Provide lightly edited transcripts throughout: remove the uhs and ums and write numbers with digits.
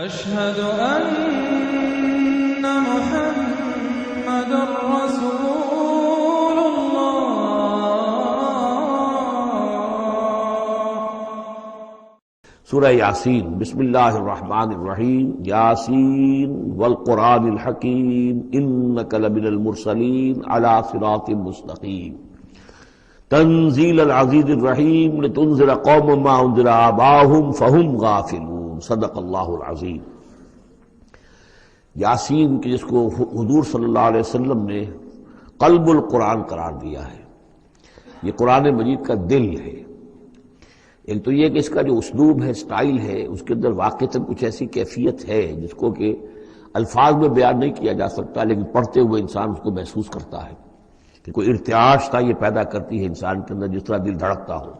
أشهد أن محمد رسول الله۔ سورہ یاسین، بسم اللہ الرحمن الرحیم۔ یاسین والقرآن الحکیم انک لمن المرسلین علی صراط مستقیم تنزیل العزیز الرحیم لتنذر قوما ما انذر آباؤہم فہم غافلون۔ صدق اللہ العظیم۔ یاسین کہ جس کو حضور صلی اللہ علیہ وسلم نے قلب القرآن قرار دیا ہے، یہ قرآن مجید کا دل ہے۔ ایک تو یہ کہ اس کا جو اسلوب ہے، سٹائل ہے، اس کے اندر واقعتاً کچھ ایسی کیفیت ہے جس کو کہ الفاظ میں بیان نہیں کیا جا سکتا، لیکن پڑھتے ہوئے انسان اس کو محسوس کرتا ہے کہ کوئی ارتعاش تھا یہ پیدا کرتی ہے انسان کے اندر، جس طرح دل دھڑکتا ہو۔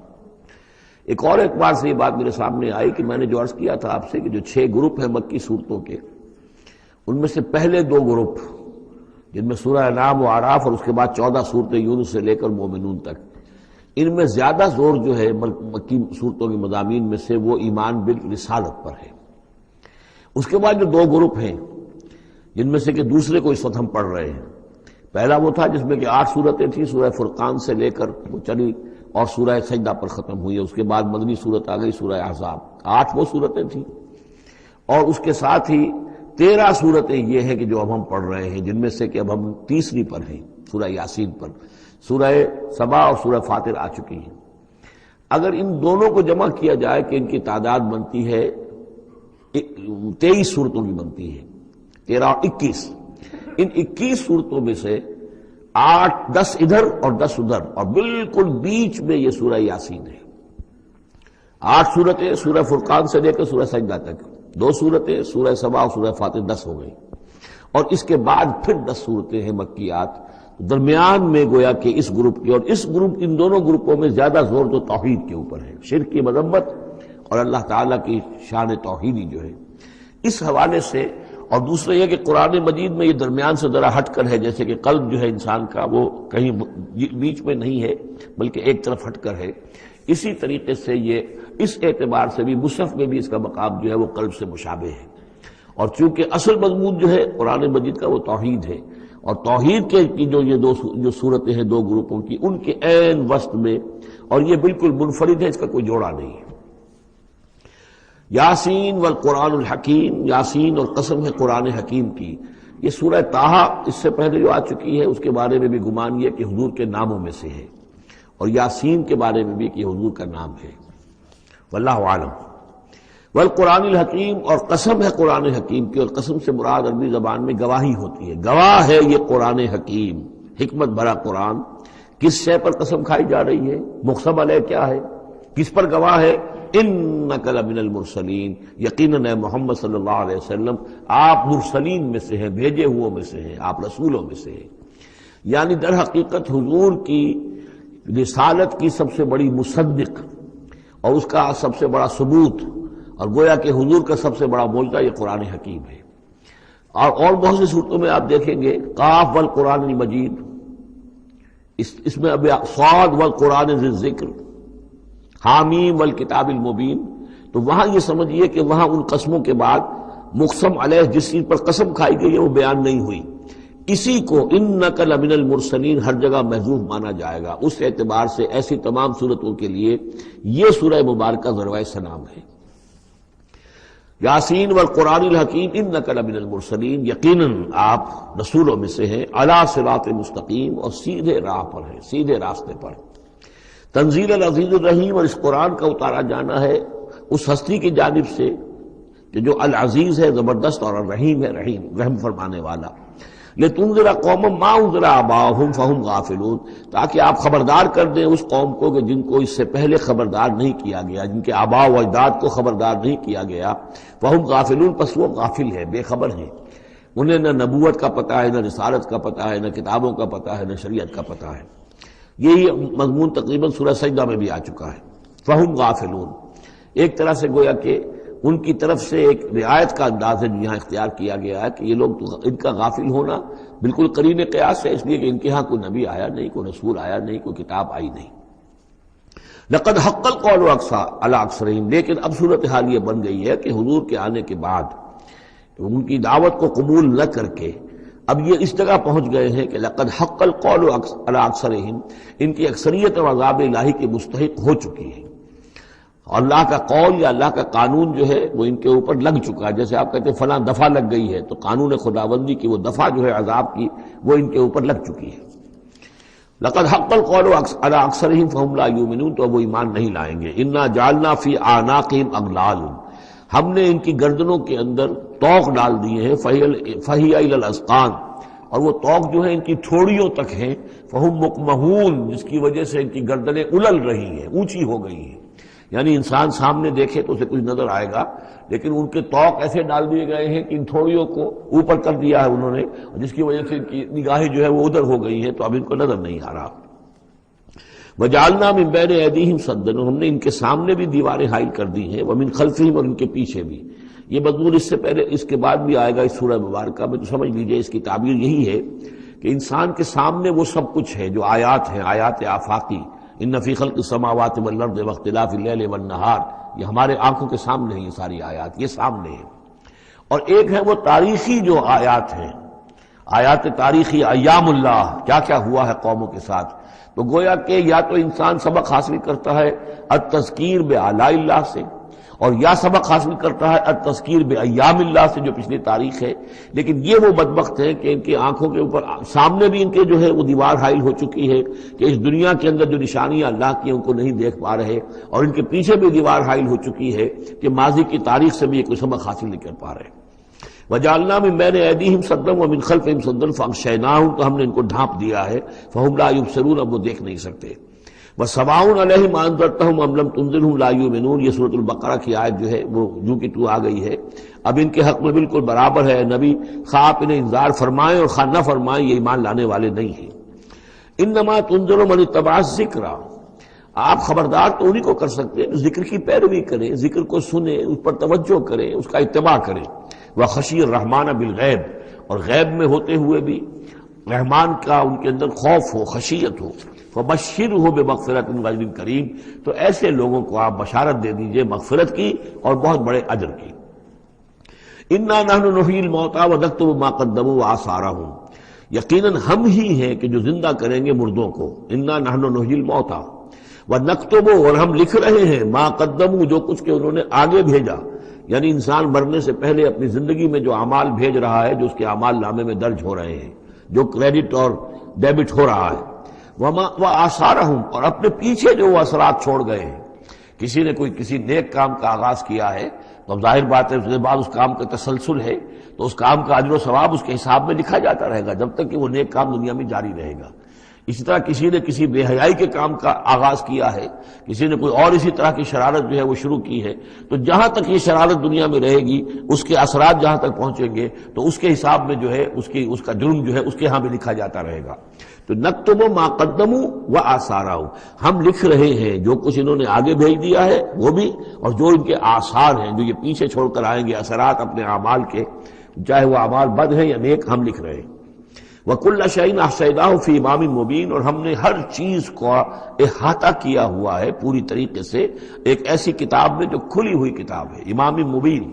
ایک اور اعتبار سے یہ بات میرے سامنے آئی کہ میں نے جو عرض کیا تھا آپ سے کہ جو 6 گروپ ہیں مکی صورتوں کے، ان میں سے پہلے 2 گروپ جن میں سورہ انعام و اعراف اور اس کے بعد 14 صورتیں یونس سے لے کر مومنون تک، ان میں زیادہ زور جو ہے مکی صورتوں کے مضامین میں سے وہ ایمان بالرسالت پر ہے۔ اس کے بعد جو 2 گروپ ہیں جن میں سے کہ دوسرے کو اس وقت ہم پڑھ رہے ہیں، پہلا وہ تھا جس میں کہ 8 صورتیں تھیں، سورہ فرقان سے لے کر وہ چلی اور سورہ سجدہ پر ختم ہوئی، اس کے بعد مدنی صورت آ گئی سورہ احزاب، 8 وہ صورتیں تھیں، اور اس کے ساتھ ہی 13 صورتیں یہ ہیں کہ جو اب ہم پڑھ رہے ہیں، جن میں سے کہ اب ہم تیسری پر ہیں، سورہ یاسین پر۔ سورہ سبا اور سورہ فاطر آ چکی ہیں۔ اگر ان دونوں کو جمع کیا جائے کہ ان کی تعداد بنتی ہے 23 صورتوں کی بنتی ہے، 13 اور 21۔ ان 21 صورتوں میں سے 10 ادھر اور 10 ادھر، اور بالکل بیچ میں یہ سورہ یاسین ہے۔ 8 صورتیں سورہ فرقان سے لے کر سورہ سجدہ تک، 2 صورتیں سورہ سبا اور سورہ فاطر، 10 ہو گئی، اور اس کے بعد پھر 10 صورتیں ہیں مکیات۔ درمیان میں گویا کہ اس گروپ کی اور اس گروپ، ان دونوں گروپوں میں زیادہ زور تو توحید کے اوپر ہے، شرک کی مذمت اور اللہ تعالیٰ کی شان توحیدی جو ہے، اس حوالے سے۔ اور دوسرا یہ کہ قرآن مجید میں یہ درمیان سے ذرا ہٹ کر ہے، جیسے کہ قلب جو ہے انسان کا وہ کہیں بیچ میں نہیں ہے بلکہ ایک طرف ہٹ کر ہے، اسی طریقے سے یہ اس اعتبار سے بھی مصحف میں بھی اس کا مقام جو ہے وہ قلب سے مشابہ ہے۔ اور چونکہ اصل مضمون جو ہے قرآن مجید کا وہ توحید ہے، اور توحید کے کی جو صورتیں ہیں 2 گروپوں کی، ان کے عین وسط میں، اور یہ بالکل منفرد ہے، اس کا کوئی جوڑا نہیں ہے۔ یاسین والقرآن الحکیم، یاسین اور قسم ہے قرآن حکیم کی۔ یہ سورہ طٰہٰ اس سے پہلے جو آ چکی ہے، اس کے بارے میں بھی گمان یہ کہ حضور کے ناموں میں سے ہے، اور یاسین کے بارے میں بھی کہ حضور کا نام ہے، واللہ اعلم۔ والقرآن الحکیم، اور قسم ہے قرآن حکیم کی، اور قسم سے مراد عربی زبان میں گواہی ہوتی ہے، گواہ ہے یہ قرآن حکیم، حکمت بھرا قرآن۔ کس شے پر قسم کھائی جا رہی ہے؟ مقسم علیہ کیا ہے؟ کس پر گواہ ہے؟ انک لمن المرسلین، یقیناً اے محمد صلی اللہ علیہ وسلم آپ مرسلین میں سے ہیں، بھیجے ہوئوں میں سے ہیں، آپ رسولوں میں سے ہیں۔ یعنی در حقیقت حضور کی رسالت کی سب سے بڑی مصدق اور اس کا سب سے بڑا ثبوت، اور گویا کہ حضور کا سب سے بڑا معجزہ یہ قرآن حکیم ہے۔ اور بہت سی صورتوں میں آپ دیکھیں گے قاف والقرآن المجید، اس میں ابھی صاد والقرآن ذی الذکر، حامیم والکتاب المبین، تو وہاں یہ سمجھیے کہ وہاں ان قسموں کے بعد مقسم علیہ جس چیز پر قسم کھائی گئی ہے وہ بیان نہیں ہوئی، اسی کو انک لمن المرسلین ہر جگہ محذوف مانا جائے گا۔ اس اعتبار سے ایسی تمام صورتوں کے لیے یہ سورہ مبارکہ ذروۂ سلام ہے۔ یاسین والقرآن الحکیم انک لمن المرسلین، یقیناً آپ رسولوں میں سے ہیں، علی صراط مستقیم، اور سیدھے راہ پر ہیں، سیدھے راستے پر۔ تنزیل العزیز الرحیم، اور اس قرآن کا اتارا جانا ہے اس ہستی کی جانب سے کہ جو العزیز ہے، زبردست، اور الرحیم ہے، رحم فرمانے والا۔ لتنذر قوما ما انذر آباؤہم فہم غافلون، تاکہ آپ خبردار کر دیں اس قوم کو کہ جن کو اس سے پہلے خبردار نہیں کیا گیا، جن کے آباء و اجداد کو خبردار نہیں کیا گیا، فہم غافلون، پس وہ غافل ہے، بے خبر ہیں، انہیں نہ نبوت کا پتہ ہے، نہ رسالت کا پتہ ہے، نہ کتابوں کا پتہ ہے، نہ شریعت کا پتہ ہے۔ یہی مضمون تقریباً سورہ سجدہ میں بھی آ چکا ہے، فہم غافلون۔ ایک طرح سے گویا کہ ان کی طرف سے ایک رعایت کا انداز ہے یہاں اختیار کیا گیا ہے کہ یہ لوگ، ان کا غافل ہونا بالکل قرین قیاس ہے، اس لیے کہ ان کے ہاں کوئی نبی آیا نہیں، کوئی رسول آیا نہیں، کوئی کتاب آئی نہیں۔ لقد حق القول علی اکثرہم، لیکن اب صورتحال یہ بن گئی ہے کہ حضور کے آنے کے بعد تو ان کی دعوت کو قبول نہ کر کے اب یہ اس جگہ پہنچ گئے ہیں کہ لقد حق القول علی اکثرہم، ان کی اکثریت اور عذاب الہی کے مستحق ہو چکی ہے، اور اللہ کا قول یا اللہ کا قانون جو ہے وہ ان کے اوپر لگ چکا ہے۔ جیسے آپ کہتے ہیں فلاں دفعہ لگ گئی ہے، تو قانون خداوندی کی وہ دفعہ جو ہے عذاب کی وہ ان کے اوپر لگ چکی ہے۔ لقد حق القول علی اکثرہم فہم لا یؤمنون، تو وہ ایمان نہیں لائیں گے۔ انا جعلنا فی اعناقہم اغلال، ہم نے ان کی گردنوں کے اندر طوق ڈال دیے ہیں، فہی الی الاذقان، اور وہ طوق جو ہے ان کی ٹھوڑیوں تک ہیں، فہم مقمحون، جس کی وجہ سے ان کی گردنیں الل رہی ہیں، اونچی ہو گئی ہیں۔ یعنی انسان سامنے دیکھے تو اسے کچھ نظر آئے گا، لیکن ان کے طوق ایسے ڈال دیے گئے ہیں کہ ان تھوڑیوں کو اوپر کر دیا ہے انہوں نے، جس کی وجہ سے ان کی نگاہیں جو ہے وہ ادھر ہو گئی ہیں، تو اب ان کو نظر نہیں آ رہا۔ وجعلنا من بین ایدیہم سدا، ہم نے ان کے سامنے بھی دیواریں حائل کر دی ہیں، ومن خلفہم، اور ان کے پیچھے بھی۔ یہ مضمون اس سے پہلے اس کے بعد بھی آئے گا اس سورہ مبارکہ میں، تو سمجھ لیجئے اس کی تعبیر یہی ہے کہ انسان کے سامنے وہ سب کچھ ہے جو آیات ہیں، آیات آفاقی، ان فی خلق السماوات والارض واختلاف اللیل والنہار، یہ ہمارے آنکھوں کے سامنے ہیں، یہ ساری آیات یہ سامنے ہیں۔ اور ایک ہے وہ تاریخی جو آیات ہیں، آیات تاریخی، ایام اللہ، کیا کیا ہوا ہے قوموں کے ساتھ۔ تو گویا کہ یا تو انسان سبق حاصل کرتا ہے التذکیر بآلاء اللہ سے، اور یا سبق حاصل کرتا ہے التذکیر بایام اللہ سے جو پچھلی تاریخ ہے۔ لیکن یہ وہ بدبخت ہے کہ ان کی آنکھوں کے اوپر سامنے بھی ان کے جو ہے وہ دیوار حائل ہو چکی ہے کہ اس دنیا کے اندر جو نشانیاں اللہ کی ان کو نہیں دیکھ پا رہے، اور ان کے پیچھے بھی دیوار حائل ہو چکی ہے کہ ماضی کی تاریخ سے بھی یہ کوئی سبق حاصل نہیں کر پا رہے۔ وجعلنا من بین ایدیہم سدا ومن خلفہم سدا فاغشیناہم، تو ہم نے ان کو ڈھانپ دیا ہے، فہم لا یبصرون، اب وہ دیکھ نہیں سکتے۔ وسواء علیہم انذرتہم ام لم تنذرہم لا یؤمنون، یہ سورۃ البقرہ کی آیت جو ہے وہ جو کہ تو آ گئی ہے۔ اب ان کے حق میں بالکل برابر ہے، نبی خواہ آپ انہیں انذار فرمائیں اور خواہ نہ فرمائیں، یہ ایمان لانے والے نہیں ہیں۔ انما تنذر من اتبع الذکر، آپ خبردار تو انہی کو کر سکتے ہیں جو ذکر کی پیروی کریں، ذکر کو سنیں، اس پر توجہ کریں، اس کا اتباع کریں۔ وخشی الرحمن بالغیب، اور غیب میں ہوتے ہوئے بھی رحمان کا ان کے اندر خوف ہو، خشیت ہو۔ فبشرہ بمغفرۃ واجر کریم، تو ایسے لوگوں کو آپ بشارت دے دیجئے مغفرت کی اور بہت بڑے اجر کی۔ انا نحن نحیی الموتى ونکتب ما قدموا وآثارهم، یقیناً ہم ہی ہیں کہ جو زندہ کریں گے مردوں کو۔ انا نحن نحیی الموتى ونکتب، اور ہم لکھ رہے ہیں ما قدموا، جو کچھ کہ انہوں نے آگے بھیجا، یعنی انسان مرنے سے پہلے اپنی زندگی میں جو اعمال بھیج رہا ہے، جو اس کے اعمال نامے میں درج ہو رہے ہیں، جو کریڈٹ اور ڈیبٹ ہو رہا ہے۔ وآثارہم، اور اپنے پیچھے جو وہ اثرات چھوڑ گئے ہیں۔ کسی نے کوئی کسی نیک کام کا آغاز کیا ہے تو ظاہر بات ہے اس کے بعد اس کام کا تسلسل ہے، تو اس کام کا اجر و ثواب اس کے حساب میں لکھا جاتا رہے گا جب تک کہ وہ نیک کام دنیا میں جاری رہے گا۔ اسی طرح کسی نے کسی بے حیائی کے کام کا آغاز کیا ہے، کسی نے کوئی اور اسی طرح کی شرارت جو ہے وہ شروع کی ہے، تو جہاں تک یہ شرارت دنیا میں رہے گی، اس کے اثرات جہاں تک پہنچیں گے تو اس کے حساب میں جو ہے اس کا جرم جو ہے اس کے ہاں بھی لکھا جاتا رہے گا۔ تو نکتب ما قدموا وآثارہم، ہم لکھ رہے ہیں جو کچھ انہوں نے آگے بھیج دیا ہے وہ بھی، اور جو ان کے آثار ہیں جو یہ پیچھے چھوڑ کر آئیں گے اثرات اپنے اعمال کے، چاہے وہ اعمال بد ہیں یا نیک، ہم لکھ رہے ہیں۔ وَكُلَّ شَيْءٍ أَحْصَيْنَاهُ فِي إِمَامٍ مُبِينٍ، اور ہم نے ہر چیز کو احاطہ کیا ہوا ہے پوری طریقے سے ایک ایسی کتاب میں جو کھلی ہوئی کتاب ہے، امام مبین،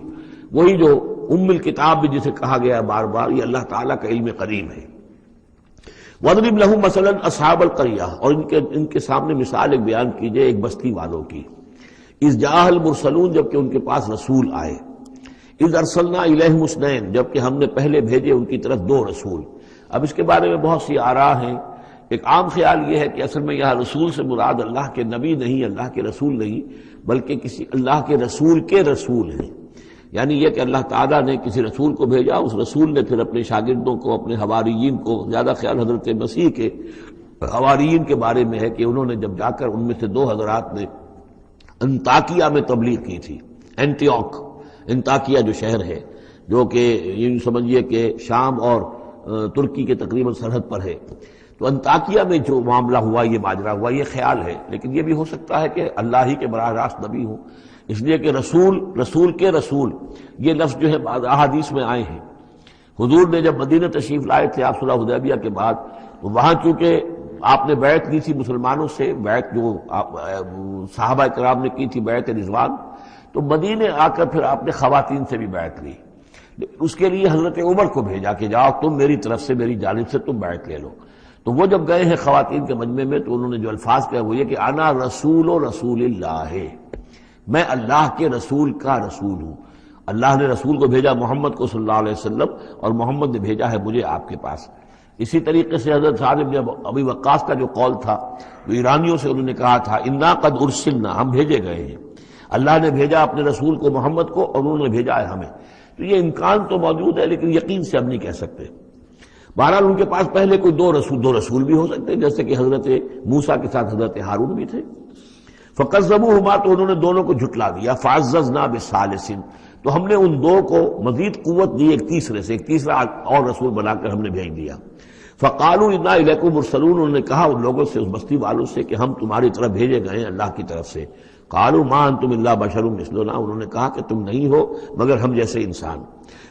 وہی جو ام الکتاب بھی جسے کہا گیا ہے بار بار، یہ اللہ تعالیٰ کا علم قدیم ہے۔ وَاضْرِبْ لَهُم مَثَلًا أَصْحَابَ الْقَرْيَةِ، اور ان کے سامنے مثال ایک بیان کیجئے ایک بستی والوں کی۔ اِذْ جَاءَ الْمُرْسَلُونَ، جبکہ ان کے پاس رسول آئے۔ اِذْ أَرْسَلْنَا إِلَيْهِمُ اثْنَيْنِ، جبکہ ہم نے پہلے بھیجے ان کی طرف دو رسول۔ اب اس کے بارے میں بہت سی آراء ہیں۔ ایک عام خیال یہ ہے کہ اصل میں یہاں رسول سے مراد اللہ کے نبی نہیں، اللہ کے رسول نہیں، بلکہ کسی اللہ کے رسول ہیں۔ یعنی یہ کہ اللہ تعالیٰ نے کسی رسول کو بھیجا، اس رسول نے پھر اپنے شاگردوں کو، اپنے حواریین کو، زیادہ خیال حضرت مسیح کے حواریین کے بارے میں ہے کہ انہوں نے جب جا کر ان میں سے دو حضرات نے انطاکیہ میں تبلیغ کی تھی۔ اینٹیوک، انطاکیہ جو شہر ہے، جو کہ یہ سمجھیے کہ شام اور ترکی کے تقریباً سرحد پر ہے، تو انطاکیہ میں جو معاملہ ہوا، یہ ماجرا ہوا، یہ خیال ہے، لیکن یہ بھی ہو سکتا ہے کہ اللہ ہی کے براہ راست نبی ہوں، اس لیے کہ رسول کے رسول یہ لفظ جو ہے بعض احادیث میں آئے ہیں۔ حضور نے جب مدینہ تشریف لائے تھے آپ صلح حدیبیہ کے بعد، تو وہاں چونکہ آپ نے بیعت لی تھی مسلمانوں سے، بیعت جو صحابہ کرام نے کی تھی بیعت رضوان، تو مدینے آ کر پھر آپ نے خواتین سے بھی بیعت لی، اس کے لیے حضرت عمر کو بھیجا کہ جاؤ تم میری طرف سے میری جانب سے تم بیعت لے لو. تو وہ جب گئے ہیں خواتین کے مجمع میں تو انہوں نے جو الفاظ کہا وہ یہ کہ انا رسول و رسول اللہ، میں اللہ کے رسول کا رسول ہوں. اللہ نے رسول کو بھیجا محمد کو صلی اللہ علیہ وسلم، اور محمد نے بھیجا ہے مجھے آپ کے پاس. اسی طریقے سے حضرت سعد بن ابی وقاص کا جو قول تھا، جو ایرانیوں سے انہوں نے کہا تھا انا قد ارسلنا، ہم بھیجے گئے ہیں، اللہ نے بھیجا اپنے رسول کو محمد کو اور انہوں نے بھیجا ہے ہمیں. تو یہ امکان تو موجود ہے لیکن یقین سے ہم نہیں کہہ سکتے. بہرحال ان کے پاس پہلے کوئی دو رسول بھی ہو سکتے ہیں، جیسے کہ حضرت موسیٰ کے ساتھ حضرت ہارون بھی تھے. فکذبوہما، تو انہوں نے دونوں کو جھٹلا دیا. فعززنا بثالث، تو ہم نے ان دو کو مزید قوت دی ایک تیسرے سے، ایک تیسرا اور رسول بنا کر ہم نے بھیج دیا. فقالوا انا الیکم مرسلون، انہوں نے کہا ان لوگوں سے، اس بستی والوں سے کہ ہم تمہاری طرف بھیجے گئے ہیں اللہ کی طرف سے. قالوا ما انتم الا بشر مثلنا، انہوں نے کہا کہ تم نہیں ہو مگر ہم جیسے انسان.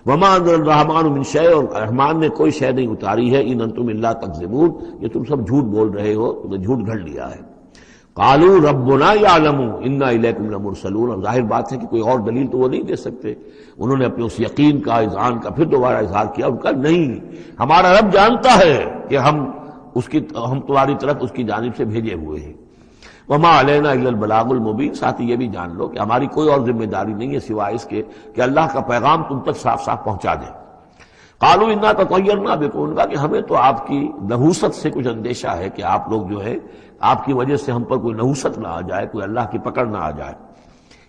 وما انزل الرحمن من شیء، اور رحمان نے کوئی شے نہیں اتاری ہے. ان انتم الا تکذبون، یہ تم سب جھوٹ بول رہے ہو، تم نے جھوٹ گھڑ لیا ہے. قالوا ربنا یعلم انا الیکم لمرسلون، اور ظاہر بات ہے کہ کوئی اور دلیل تو وہ نہیں دے سکتے. انہوں نے اپنے اس یقین کا، اذعان کا پھر دوبارہ اظہار کیا. ان کا نہیں، ہمارا رب جانتا ہے کہ ہم تمہاری طرف اس کی جانب سے بھیجے ہوئے ہیں. وما علینا الا البلاغ المبین، ساتھ یہ بھی جان لو کہ ہماری کوئی اور ذمہ داری نہیں ہے سوائے اس کے کہ اللہ کا پیغام تم تک صاف صاف پہنچا دیں. قالوا انا تطیرنا بکم، ان کا کہ ہمیں تو آپ کی نحوست سے کچھ اندیشہ ہے کہ آپ لوگ جو ہے آپ کی وجہ سے ہم پر کوئی نحوست نہ آ جائے، کوئی اللہ کی پکڑ نہ آ جائے.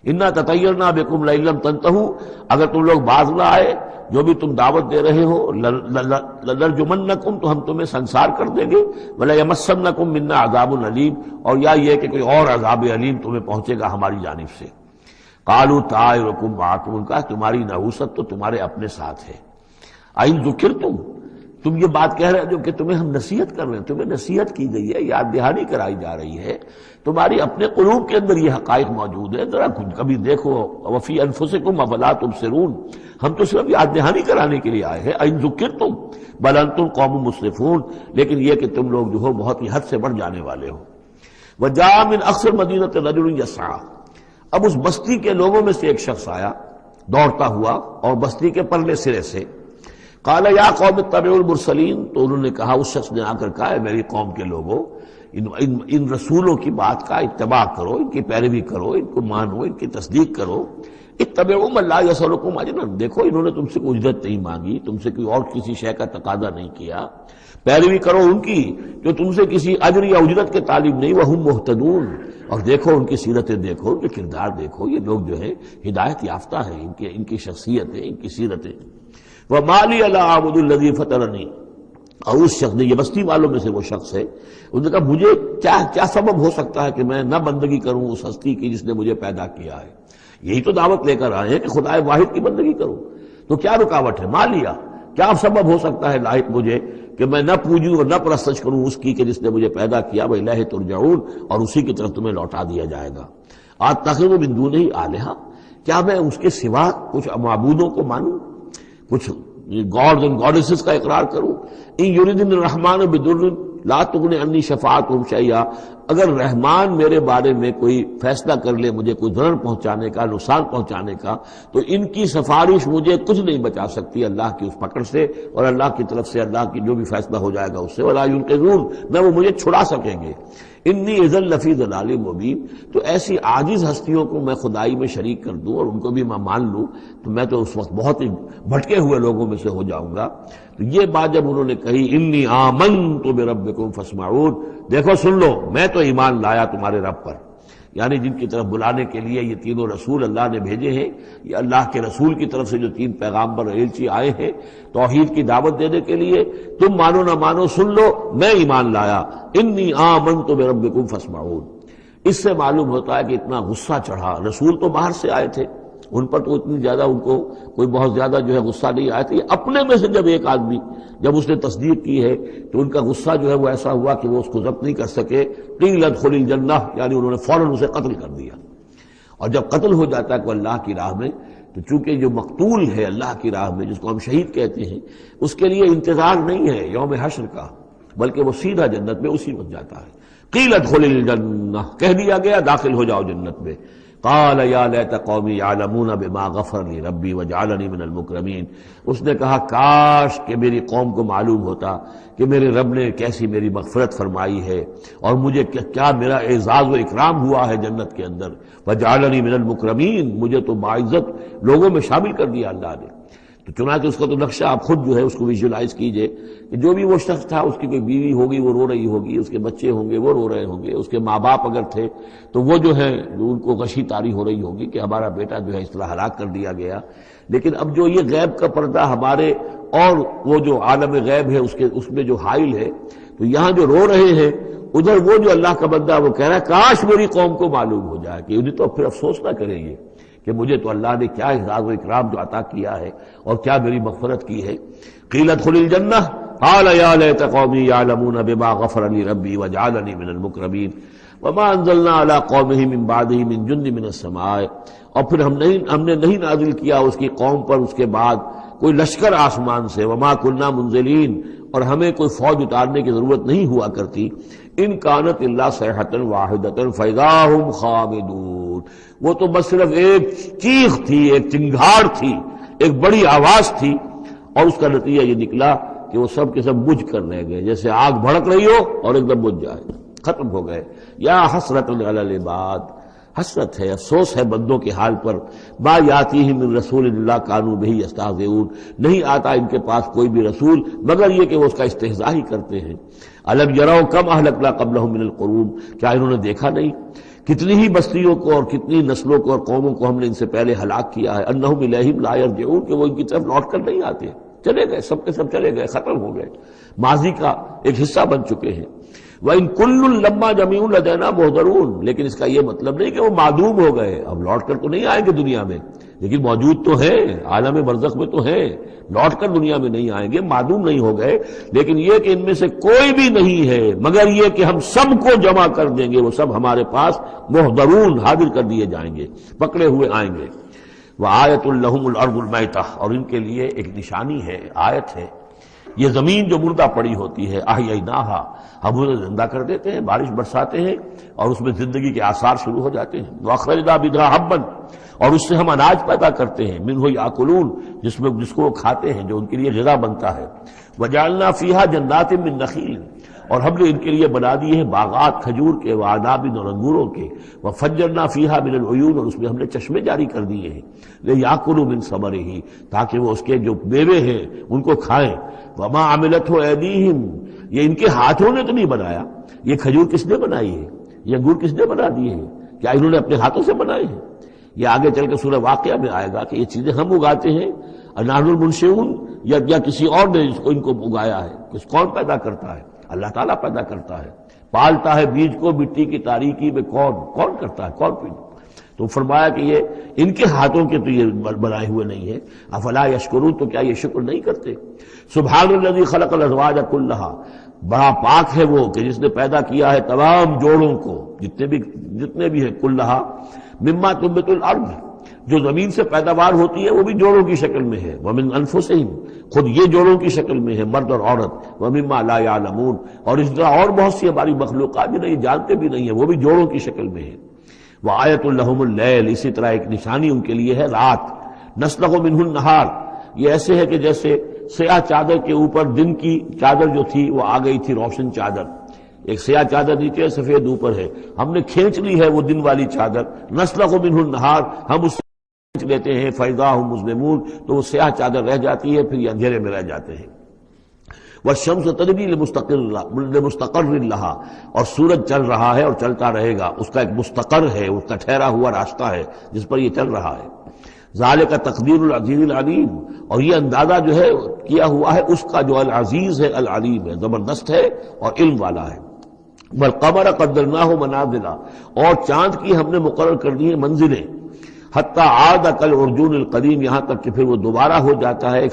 انا تطیرنا بکم لئن لم تنتہوا، اگر تم لوگ باز نہ آئے جو بھی تم دعوت دے رہے ہو، لنرجمنکم، تو ہم تمہیں سنسار کر دیں گے. ولیمسنکم منا عذاب علیم، اور یا یہ کہ کوئی اور عذاب علیم تمہیں پہنچے گا ہماری جانب سے. قالوا طائرکم معکم، ان کا تمہاری نحوست تو تمہارے اپنے ساتھ ہے. این ذکرتم، تم یہ بات کہہ رہے ہو کہ تمہیں ہم نصیحت کر رہے ہیں، تمہیں نصیحت کی گئی ہے، یاد دہانی کرائی جا رہی ہے، تمہاری اپنے قلوب کے اندر یہ حقائق موجود ہے، ذرا کبھی دیکھو. وفی انفسکم افلا تبصرون، ہم تو صرف یاد دہانی کرانے کے لیے آئے ہیں. این ذکرتم بل انتم قوم مسرفون، لیکن یہ کہ تم لوگ جو ہو بہت ہی حد سے بڑھ جانے والے ہو. وجاء من اقصى المدینة رجل یسعى، اب اس بستی کے لوگوں میں سے ایک شخص آیا دوڑتا ہوا، اور بستی کے پرلے سرے سے. قال یا قوم اتبعوا المرسلین، تو انہوں نے کہا، اس شخص نے آ کر کہا، ہے میری قوم کے لوگوں، ان رسولوں کی بات کا اتباع کرو، ان کی پیروی کرو، ان کو مانو، ان کی تصدیق کرو. اتبعوا من لا یسألکم اجرا، دیکھو انہوں نے تم سے کوئی اجرت نہیں مانگی، تم سے کوئی اور کسی شے کا تقاضا نہیں کیا. پیروی کرو ان کی جو تم سے کسی اجر یا اجرت کے طالب نہیں. وہم مہتدون، اور دیکھو ان کی سیرتیں، دیکھو ان کے کردار، دیکھو یہ لوگ جو ہے ہدایت یافتہ ہیں، ان کی شخصیتیں، ان کی سیرتیں. وَمَا لِيَ لَا أَعْبُدُ الَّذِي فَطَرَنِي، اور اس شخص نے، یہ بستی والوں میں سے وہ شخص ہے، انہوں نے کہا مجھے کیا سبب ہو سکتا ہے کہ میں نہ بندگی کروں اس ہستی کی جس نے مجھے پیدا کیا ہے. یہی تو دعوت لے کر آئے ہیں کہ خدا واحد کی بندگی کروں، تو کیا رکاوٹ ہے؟ ما لیا، کیا سبب ہو سکتا ہے لاحق مجھے کہ میں نہ پوجوں اور نہ پرستش کروں اس کی کہ جس نے مجھے پیدا کیا. وَإِلَيْهِ تُرْجَعُونَ، اور اسی کی طرف تمہیں لوٹا دیا جائے گا. أَتَّخِذُ مِن دُونِهِ آلِهَةً، کیا میں اس کے سوا کچھ معبودوں کو مانوں، کچھ گاڈز اینڈ گاڈیسز کا اقرار کروں. ان یریدن الرحمن بضر لا تغنی عنی شفاعتهم شیئا، اگر رحمان میرے بارے میں کوئی فیصلہ کر لے مجھے کوئی ضرر پہنچانے کا، نقصان پہنچانے کا، تو ان کی سفارش مجھے کچھ نہیں بچا سکتی اللہ کی اس پکڑ سے، اور اللہ کی طرف سے اللہ کی جو بھی فیصلہ ہو جائے گا اس سے. ولا ينقذون، نہ وہ مجھے چھڑا سکیں گے. انی اذا لفی ضلال مبین، تو ایسی عاجز ہستیوں کو میں خدائی میں شریک کر دوں اور ان کو بھی میں مان لوں تو میں تو اس وقت بہت ہی بھٹکے ہوئے لوگوں میں سے ہو جاؤں گا. تو یہ بات جب انہوں نے کہی، انی آمنت بربکم فاسمعون، دیکھو سن لو میں تو ایمان لایا تمہارے رب پر، یعنی جن کی طرف بلانے کے لیے یہ تینوں رسول اللہ نے بھیجے ہیں، یہ اللہ کے رسول کی طرف سے جو تین پیغامبر ایلچی آئے ہیں توحید کی دعوت دینے کے لیے، تم مانو نہ مانو سن لو میں ایمان لایا. انی آمنت بربکم فاسمعون. اس سے معلوم ہوتا ہے کہ اتنا غصہ چڑھا. رسول تو باہر سے آئے تھے، ان پر تو اتنی زیادہ ان کو کوئی بہت زیادہ جو ہے غصہ نہیں آیا تھا. یہ اپنے میں سے جب ایک آدمی جب اس نے تصدیق کی ہے تو ان کا غصہ جو ہے وہ ایسا ہوا کہ وہ اس کو ضبط نہیں کر سکے. قیل ادخل الجنہ، یعنی انہوں نے فوراً اسے قتل کر دیا. اور جب قتل ہو جاتا ہے کوئی اللہ کی راہ میں، تو چونکہ جو مقتول ہے اللہ کی راہ میں جس کو ہم شہید کہتے ہیں، اس کے لیے انتظار نہیں ہے یوم حشر کا، بلکہ وہ سیدھا جنت میں اسی وقت جاتا ہے. قیل ادخل الجنہ، کہہ دیا گیا داخل ہو جاؤ جنت میں. قال یا لیت قومی یعلمون بما غفر لی ربی وجعلنی من المکرمین، اس نے کہا کاش کہ میری قوم کو معلوم ہوتا کہ میرے رب نے کیسی میری مغفرت فرمائی ہے اور مجھے کیا میرا اعزاز و اکرام ہوا ہے جنت کے اندر، وجعلنی من المکرمین، مجھے تو باعزت لوگوں میں شامل کر دیا اللہ نے۔ تو چنانچہ اس کا تو نقشہ آپ خود جو ہے اس کو ویژولائز کیجئے کہ جو بھی وہ شخص تھا، اس کی کوئی بیوی ہوگی وہ رو رہی ہوگی، اس کے بچے ہوں گے وہ رو رہے ہوں گے، اس کے ماں باپ اگر تھے تو وہ جو ہے ان کو غشی طاری ہو رہی ہوگی کہ ہمارا بیٹا جو ہے اس طرح ہلاک کر دیا گیا۔ لیکن اب جو یہ غیب کا پردہ ہمارے اور وہ جو عالم غیب ہے اس میں جو حائل ہے، تو یہاں جو رو رہے ہیں ادھر وہ جو اللہ کا بندہ وہ کہہ رہا ہے کاش میری قوم کو معلوم ہو جائے کہ انہیں تو پھر افسوس نہ کریں گے کہ مجھے تو اللہ نے کیا اعزاز و اکرام جو عطا کیا ہے اور کیا میری مغفرت کی ہے۔ قیل ادخل الجنہ قال یا لیت قومی یعلمون بما غفر لی ربی وجعلنی من المکرمین وما انزلنا علی قومہ من بعدہ من جند من السماء، اور پھر ہم نے نہیں نازل کیا اس کی قوم پر اس کے بعد کوئی لشکر آسمان سے، وما کنا منزلین، اور ہمیں کوئی فوج اتارنے کی ضرورت نہیں ہوا کرتی، ان کانت الا صیحۃ واحدۃ فاذا ھم خامدون، وہ تو بس صرف ایک چیخ تھی، ایک چنگھاڑ تھی، ایک بڑی آواز تھی، اور اس کا نتیجہ یہ نکلا کہ وہ سب کے سب بجھ کر رہ گئے، جیسے آگ بھڑک رہی ہو اور ایک دم بجھ جائے، ختم ہو گئے۔ یا حسرۃ علی العباد، حسرت ہے، افسوس ہے بندوں کے حال پر، ما یاتیہم من رسول اللہ کانوا بہ یستہزئون، نہیں آتا ان کے پاس کوئی بھی رسول مگر یہ کہ وہ اس کا استہزاء ہی کرتے ہیں۔ الم یروا کم اہلکنا قبلہم من القرون، کیا انہوں نے دیکھا نہیں کتنی ہی بستیوں کو اور کتنی نسلوں کو اور قوموں کو ہم نے ان سے پہلے ہلاک کیا ہے، انہم الیہم لا یرجعون، کہ وہ ان کی طرف لوٹ کر نہیں آتے، چلے گئے، سب کے سب چلے گئے، ختم ہو گئے، ماضی کا ایک حصہ بن چکے ہیں۔ وَإِن كُلٌّ لَمَّا جَمِيعٌ لَدَيْنَا مُحْضَرُونَ، لیکن اس کا یہ مطلب نہیں کہ وہ معدوم ہو گئے، اب لوٹ کر تو نہیں آئیں گے دنیا میں، لیکن موجود تو ہیں، عالم برزخ میں تو ہیں، لوٹ کر دنیا میں نہیں آئیں گے، معدوم نہیں ہو گئے، لیکن یہ کہ ان میں سے کوئی بھی نہیں ہے مگر یہ کہ ہم سب کو جمع کر دیں گے، وہ سب ہمارے پاس محضرون حاضر کر دیے جائیں گے، پکڑے ہوئے آئیں گے۔ وَآیَةٌ لَهُمُ الْأَرْضُ الْمَيْتَةُ، اور ان کے لیے ایک نشانی ہے، آیت ہے، یہ زمین جو مردہ پڑی ہوتی ہے، احییناہا، ہم اسے زندہ کر دیتے ہیں، بارش برساتے ہیں اور اس میں زندگی کے آثار شروع ہو جاتے ہیں۔ وَأَخْرَجْنَا بِهَا حَبًّا، اور اس سے ہم اناج پیدا کرتے ہیں، مِنْهُ یَأْکُلُونَ، جس کو وہ کھاتے ہیں، جو ان کے لیے غذا بنتا ہے۔ وَجَعَلْنَا فِيهَا جَنَّاتٍ مِّن نَخِيلٍ، اور ہم نے ان کے لیے بنا دیے ہیں باغات کھجور کے، وعناب اور انگوروں کے، وفجرنا فیہا من العیون، اور اس میں ہم نے چشمے جاری کر دیے ہیں، لیاکلوا من ثمرہ، تاکہ وہ اس کے جو میوے ہیں ان کو کھائیں۔ وما عملتہ ایدیہم، یہ ان کے ہاتھوں نے تو نہیں بنایا، یہ کھجور کس نے بنائی ہے، یہ انگور کس نے بنا دیے ہیں، کیا انہوں نے اپنے ہاتھوں سے بنائے ہیں؟ یہ آگے چل کے سورہ واقعہ میں آئے گا کہ یہ چیزیں ہم اگاتے ہیں، نحن المنشئون، یا کسی اور نے ان کو اگایا ہے، کون پیدا کرتا ہے؟ اللہ تعالیٰ پیدا کرتا ہے، پالتا ہے بیج کو مٹی کی تاریکی میں، کون کرتا ہے، کون پیدا؟ تو فرمایا کہ یہ ان کے ہاتھوں کے تو یہ بنائے ہوئے نہیں ہے۔ افلا یشکرون، تو کیا یہ شکر نہیں کرتے؟ سبحان الذی خلق الازواج کلھا، بڑا پاک ہے وہ کہ جس نے پیدا کیا ہے تمام جوڑوں کو، جتنے بھی ہیں، کلھا مما تنبت الارض، جو زمین سے پیداوار ہوتی ہے وہ بھی جوڑوں کی شکل میں ہے، ومن انفسہم، خود یہ جوڑوں کی شکل میں ہے، مرد اور عورت، ومما لا یعلمون، اور اس طرح اور بہت سی ہماری مخلوقات جو نہیں جانتے بھی نہیں ہیں، وہ بھی جوڑوں کی شکل میں ہے۔ وآیۃ لہم اللیل، اسی طرح ایک نشانی ان کے لیے ہے رات، نسلخ منہ النہار، یہ ایسے ہے کہ جیسے سیاہ چادر کے اوپر دن کی چادر جو تھی وہ آ گئی تھی روشن چادر، ایک سیاہ چادر نیچے سفید اوپر ہے، ہم نے کھینچ لی ہے وہ دن والی چادر، نسلخ منہ النہار، ہم اس کھینچ لیتے ہیں، فاذا ہم مظلمون، تو وہ سیاہ چادر رہ جاتی ہے، پھر یہ اندھیرے میں رہ جاتے ہیں۔ والشمس تجری لمستقر لہا، اور سورج چل رہا ہے اور چلتا رہے گا، اس کا ایک مستقر ہے، اس کا ٹھہرا ہوا راستہ ہے جس پر یہ چل رہا ہے۔ ذالک تقدیر العزیز العلیم، اور یہ اندازہ جو ہے کیا ہوا ہے اس کا جو العزیز ہے، العلیم ہے، زبردست ہے اور علم والا ہے۔ والقمر قدرناہ منازل، اور چاند کی ہم نے مقرر کر دی ہیں منزلیں، حتی عاد کالعرجون القدیم، یہاں تک کہ پھر وہ دوبارہ ہو جاتا ہے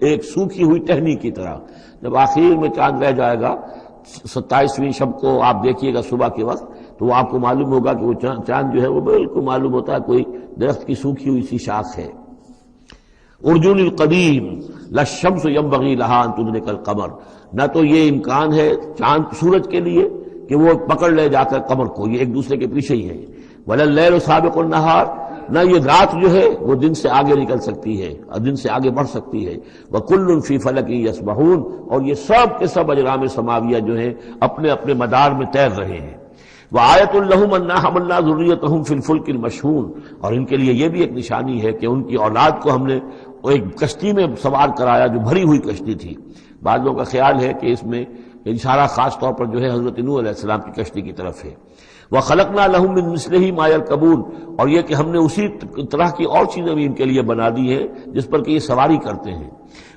ایک سوکھی ہوئی ٹہنی کی طرح۔ جب آخر میں چاند رہ جائے گا 27ویں شب کو آپ دیکھیے گا صبح کے وقت، تو وہ آپ کو معلوم ہوگا کہ وہ چاند جو ہے وہ بالکل معلوم ہوتا ہے کوئی درخت کی سوکھی ہوئی سی شاخ ہے۔ ارجون القدیم للشمس ينبغي لها ان تدرك القمر، نہ تو یہ امکان ہے چاند سورج کے لیے کہ وہ پکڑ لے جا کر قمر کو، یہ ایک دوسرے کے پیچھے ہی ہے۔ وَلَلَّيْلُ سَابِقُ النَّهَارِ، نہ یہ رات جو ہے وہ دن سے آگے نکل سکتی ہے اور دن سے آگے بڑھ سکتی ہے. وَكُلٌّ فِي فَلَكٍ يَسْبَحُونَ، اور یہ سب کے سب اجرام سماویہ جو ہیں اپنے اپنے مدار میں تیر رہے ہیں. وَآیَةٌ لَهُمْ أَنَّا حَمَلْنَا ذُرِّيَّتَهُمْ فِي الْفُلْكِ الْمَشْحُونِ، اور ان کے لیے یہ بھی ایک نشانی ہے کہ ان کی اولاد کو ہم نے ایک کشتی میں سوار کرایا جو بھری ہوئی کشتی تھی. بعض لوگوں کا خیال ہے کہ اس میں اشارہ خاص طور پر جو ہے حضرت نوح علیہ السلام کی کشتی کی طرف ہے. وَخَلَقْنَا لَهُم مِّن مِّثْلِهِ مَا يَرْكَبُونَ، اور یہ کہ ہم نے اسی طرح کی اور چیزیں بھی ان کے لیے بنا دی ہیں جس پر کہ یہ سواری کرتے ہیں.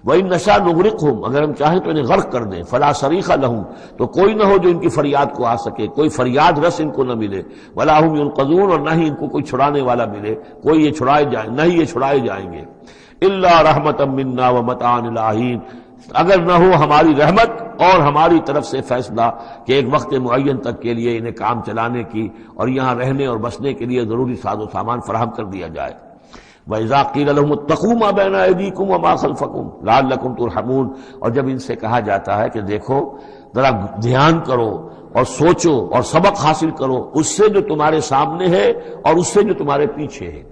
وَإِن نَّشَأْ نُغْرِقْهُمْ، اگر ہم چاہیں تو انہیں غرق کر دیں. فَلَا صَرِيخَ لَهُمْ، تو کوئی نہ ہو جو ان کی فریاد کو آ سکے، کوئی فریاد رس ان کو نہ ملے. وَلَا هُمْ يُنقَذُونَ، اور نہ ہی ان کو کوئی چھڑانے والا ملے، کوئی یہ چھڑائے جائیں، نہ ہی یہ چھڑائے جائیں گے. إِلَّا رَحْمَةً مِّنَّا وَمَتَاعًا إِلَىٰ حِينٍ، اگر نہ ہو ہماری رحمت اور ہماری طرف سے فیصلہ کہ ایک وقت معین تک کے لیے انہیں کام چلانے کی اور یہاں رہنے اور بسنے کے لیے ضروری ساز و سامان فراہم کر دیا جائے. وَإِذَا قِيلَ لَهُمُ اتَّقُوا مَا بَيْنَ أَيْدِيكُمْ وَمَا خَلْفَكُمْ لَعَلَّكُمْ تُرْحَمُونَ، اور جب ان سے کہا جاتا ہے کہ دیکھو ذرا دھیان کرو اور سوچو اور سبق حاصل کرو اس سے جو تمہارے سامنے ہے اور اس سے جو تمہارے پیچھے ہے.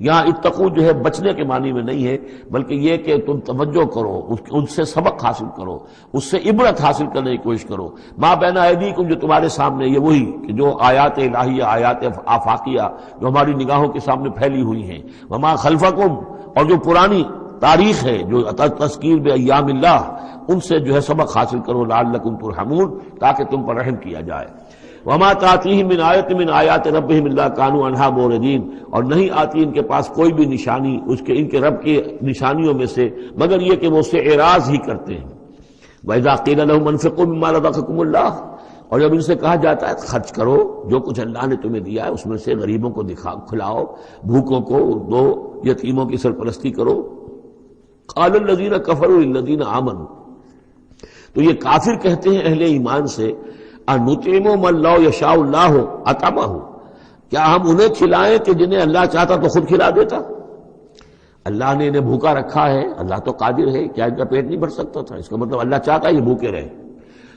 یہاں اتقو جو ہے بچنے کے معنی میں نہیں ہے، بلکہ یہ کہ تم توجہ کرو، ان سے سبق حاصل کرو، اس سے عبرت حاصل کرنے کی کوشش کرو. ما بین ایدیکم، جو تمہارے سامنے، یہ وہی کہ جو آیات الہیہ، آیات آفاقیہ جو ہماری نگاہوں کے سامنے پھیلی ہوئی ہیں. وما خلفکم، اور جو پرانی تاریخ ہے جو تذکیر بایام اللہ، ان سے جو ہے سبق حاصل کرو. لعلکم ترحمون، تاکہ تم پر رحم کیا جائے. وما تاتیہم من آیت من آیات ربہم الا کانوا عنہا معرضین، اور نہیں آتی ان کے پاس کوئی بھی نشانی اس کے ان کے رب کی نشانیوں میں سے مگر یہ کہ وہ اس سے اعراض ہی کرتے ہیں. وَإِذَا قِيلَ لَهُمْ أَنفِقُوا مِمَّا رَزَقَكُمُ اللَّهُ، اور جب ان سے کہا جاتا ہے خرچ کرو جو کچھ اللہ نے تمہیں دیا ہے اس میں سے، غریبوں کو کھلاؤ، بھوکوں کو دو، یتیموں کی سرپرستی کرو. قَالَ الَّذِينَ كَفَرُوا لِلَّذِينَ آمَنُوا، تو یہ کافر کہتے ہیں اہل ایمان سے، اَنُطْعِمُ مَن لَّوْ يَشَاءُ اللَّهُ أَطْعَمَهُ، کیا ہم انہیں کھلائیں کہ جنہیں اللہ چاہتا تو خود کھلا دیتا؟ اللہ نے انہیں بھوکا رکھا ہے، اللہ تو قادر ہے، کیا ان کا پیٹ نہیں بھر سکتا تھا؟ اس کا مطلب اللہ چاہتا ہے یہ بھوکے رہیں،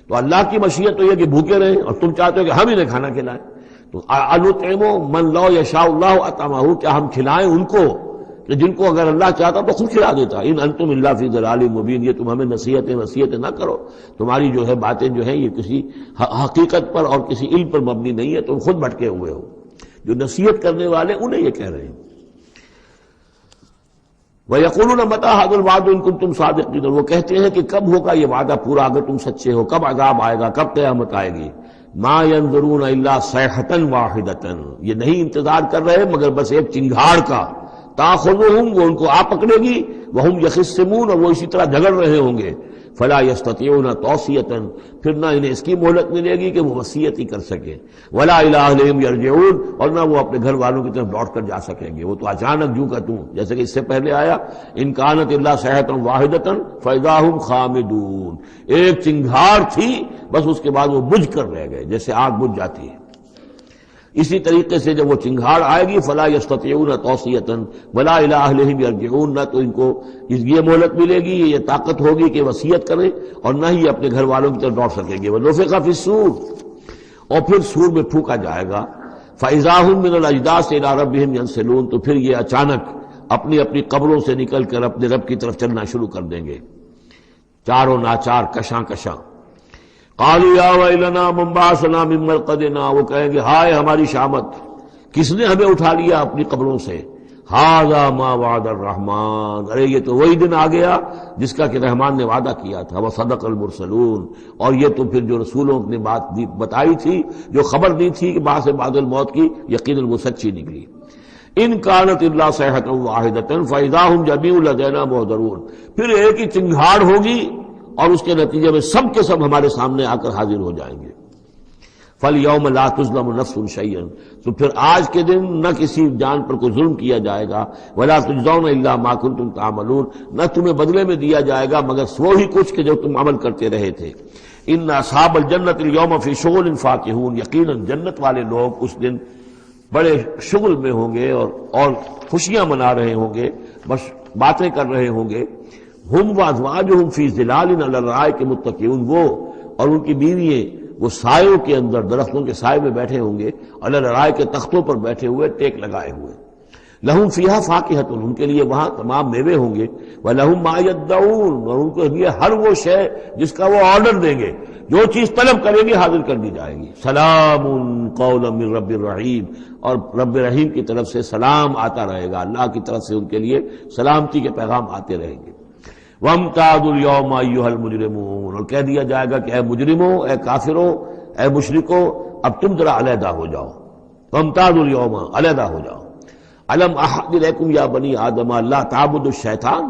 تو اللہ کی مشیت تو یہ کہ بھوکے رہیں، اور تم چاہتے ہو کہ ہم انہیں کھانا کھلائیں. تو اَنُطْعِمُ مَن لَّوْ يَشَاءُ اللَّهُ أَطْعَمَهُ، کیا ہم کھلائیں ان کو کہ جن کو اگر اللہ چاہتا تو خود کھلا دیتا. ان انتم الا فی ضلال مبین، یہ تم ہمیں نصیحتیں نہ کرو، تمہاری جو ہے باتیں جو ہیں یہ کسی حقیقت پر اور کسی علم پر مبنی نہیں ہے، تم خود بھٹکے ہوئے ہو. جو نصیحت کرنے والے انہیں یہ کہہ رہے ہیں. وَيَقُولُونَ مَتَىٰ هَٰذَا الْوَعْدُ إِن كُنتُمْ صَادِقِينَ، وہ کہتے ہیں کہ کب ہوگا یہ وعدہ پورا اگر تم سچے ہو، کب عذاب آئے گا، کب قیامت آئے گی. مَا يَنظُرُونَ إِلَّا صَيْحَةً وَاحِدَةً، یہ نہیں انتظار کر رہے مگر بس ایک چنگھاڑ کا. تاخذہم، وہ ان کو آ پکڑے گی، وہم یخصمون، اور وہ اسی طرح جھگڑ رہے ہوں گے. فلا یستطیعون توصیۃ، پھر نہ انہیں اس کی مہلت ملے گی کہ وہ وصیت ہی کر سکیں. ولا الی اہلہم یرجعون، اور نہ وہ اپنے گھر والوں کی طرف لوٹ کر جا سکیں گے. وہ تو اچانک جو کا توں، جیسے کہ اس سے پہلے آیا ان کانت الا صیحۃ واحدۃ فاذا هم خامدون، ایک چنگھاڑ تھی بس اس کے بعد وہ بجھ کر رہ گئے جیسے آگ بجھ جاتی ہے. اسی طریقے سے جب وہ چنگھاڑ آئے گی فلا یستطیعون توصیۃ ولا الی اہلہم یرجعون، نہ تو ان کو یہ مہلت ملے گی، یہ طاقت ہوگی کہ وصیت کریں، اور نہ ہی اپنے گھر والوں کی طرف لوٹ سکیں گے. ونفخ فی الصور، اور پھر سور میں پھونکا جائے گا. فاذا هم من الاجداث الی ربہم ینسلون، تو پھر یہ اچانک اپنی اپنی قبروں سے نکل کر اپنے رب کی طرف چلنا شروع کر دیں گے، چاروں ناچار کشاں کشاں. قالوا یا ویلنا من بعثنا من مرقدنا، وہ کہیں گے ہائے ہماری شامت، کس نے ہمیں اٹھا لیا اپنی قبروں سے. ھذا ما وعد الرحمن، ارے یہ تو وہی دن آ گیا جس کا کہ رحمان نے وعدہ کیا تھا. وصدق المرسلون، اور یہ تو پھر جو رسولوں نے بات بتائی تھی، جو خبر دی تھی کہ بعث بعد الموت کی، یقیناً وہ سچی نکلی. ان کانت الا صیحۃ واحدۃ فاذا هم جميع لدینا محضرون، پھر ایک ہی چنگھاڑ ہوگی اور اس کے نتیجے میں سب کے سب ہمارے سامنے آ کر حاضر ہو جائیں گے. فَالْيَوْمَ لَا تُظْلَمُ نَفْسٌ شَيْئًا، تو پھر آج کے دن نہ کسی جان پر کوئی ظلم کیا جائے گا. وَلَا تُجْزَوْنَ إِلَّا مَا كُنتُمْ تَعْمَلُونَ، نہ تمہیں بدلے میں دیا جائے گا مگر وہی کچھ کہ جو تم عمل کرتے رہے تھے. إِنَّ أَصْحَابَ الْجَنَّةِ الْيَوْمَ فِي شُغُلٍ فَاكِهُونَ، یقیناً جنت والے لوگ اس دن بڑے شغل میں ہوں گے اور خوشیاں منا رہے ہوں گے، بس باتیں کر رہے ہوں گے. ہم وازواجہم فی ظلال علی الارائک متکئون، وہ اور ان کی بیوییں وہ سایوں کے اندر درختوں کے سائے میں بیٹھے ہوں گے، علی الارائک کے تختوں پر بیٹھے ہوئے، ٹیک لگائے ہوئے. لہم فیہا فاکہۃ، ان کے لیے وہاں تمام میوے ہوں گے. ولہم ما یدعون، اور ان کے لیے ہر وہ شے جس کا وہ آرڈر دیں گے، جو چیز طلب کریں گے حاضر کر دی جائے گی. سلام قولا من رب الرحیم، اور رب رحیم کی طرف سے سلام آتا رہے گا، اللہ کی طرف سے ان کے لیے سلامتی کے پیغام آتے رہیں گے. وَامْتَازُوا الْيَوْمَ أَيُّهَا الْمُجْرِمُونَ، اور کہہ دیا جائے گا کہ اے مجرموں، اے کافروں، اے مشرکوں، اب تم ذرا علیحدہ ہو جاؤ. وَامْتَازُوا الْيَوْمَ، علیحدہ ہو جاؤ. أَلَمْ أَعْهَدْ إِلَيْكُمْ يَا بَنِي آدَمَ أَلَّا تَعْبُدُوا الشَّيْطَانَ،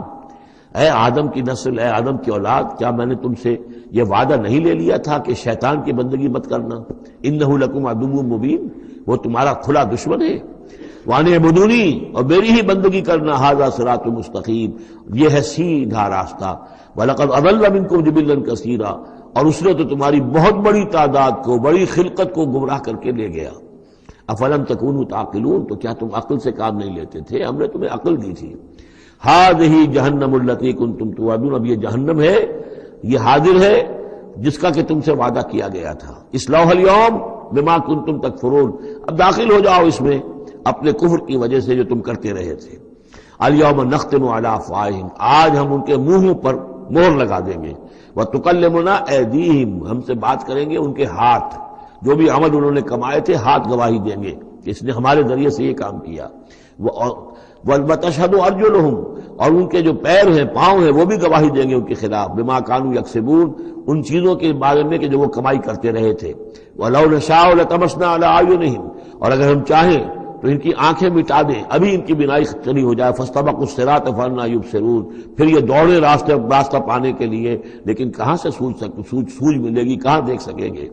اے آدم کی نسل، اے آدم کی اولاد، کیا میں نے تم سے یہ وعدہ نہیں لے لیا تھا کہ شیطان کی بندگی مت کرنا؟ إِنَّهُ لَكُمْ عَدُوٌّ مُبِينٌ، وہ تمہارا کھلا دشمن ہے. وَأَنِ اعْبُدُونِي، اور میری ہی بندگی کرنا. هَذَا صِرَاطٌ مُسْتَقِيمٌ، یہ ہے سیدھا راستہ. وَلَقَدْ أَضَلَّ مِنكُمْ جِبِلًّا كَثِيرًا، اور اس نے تو تمہاری بہت بڑی تعداد کو، بڑی خلقت کو گمراہ کر کے لے گیا. افلم تکونوا تعقلون، تو کیا تم عقل سے کام نہیں لیتے تھے؟ ہم نے تمہیں عقل دی تھی. ہذہ جہنم التی کنتم توعدون، اب یہ جہنم ہے، یہ حاضر ہے جس کا کہ تم سے وعدہ کیا گیا تھا. اصلوها اليوم بما کنتم تکفرون، اب داخل ہو جاؤ اس میں اپنے کفر کی وجہ سے جو تم کرتے رہے تھے. الیوم نختم علی افواہہم، آج ہم ان کے منہوں پر مہر لگا دیں گے. وتکلمنا ایدیہم، ہم سے بات کریں گے ان کے ہاتھ، جو بھی عمل انہوں نے کمائے تھے ہاتھ گواہی دیں گے کہ اس نے ہمارے ذریعے سے یہ کام کیا. وتشہد ارجلہم، اور ان کے جو پیر ہیں، پاؤں ہیں، وہ بھی گواہی دیں گے ان کے خلاف. بما کانوا یکسبون، ان چیزوں کے بارے میں کہ جو وہ کمائی کرتے رہے تھے. ولو نشاء لطمسنا علی اعینہم، اور اگر ہم چاہیں تو ان کی آنکھیں مٹا دیں، ابھی ان کی بینائی چلی ہو جائے. فاستبقوا الصراط فانى يبصرون، پھر یہ دوڑے راستہ پانے کے لیے، لیکن کہاں سے سوج ملے گی، کہاں دیکھ سکیں گے.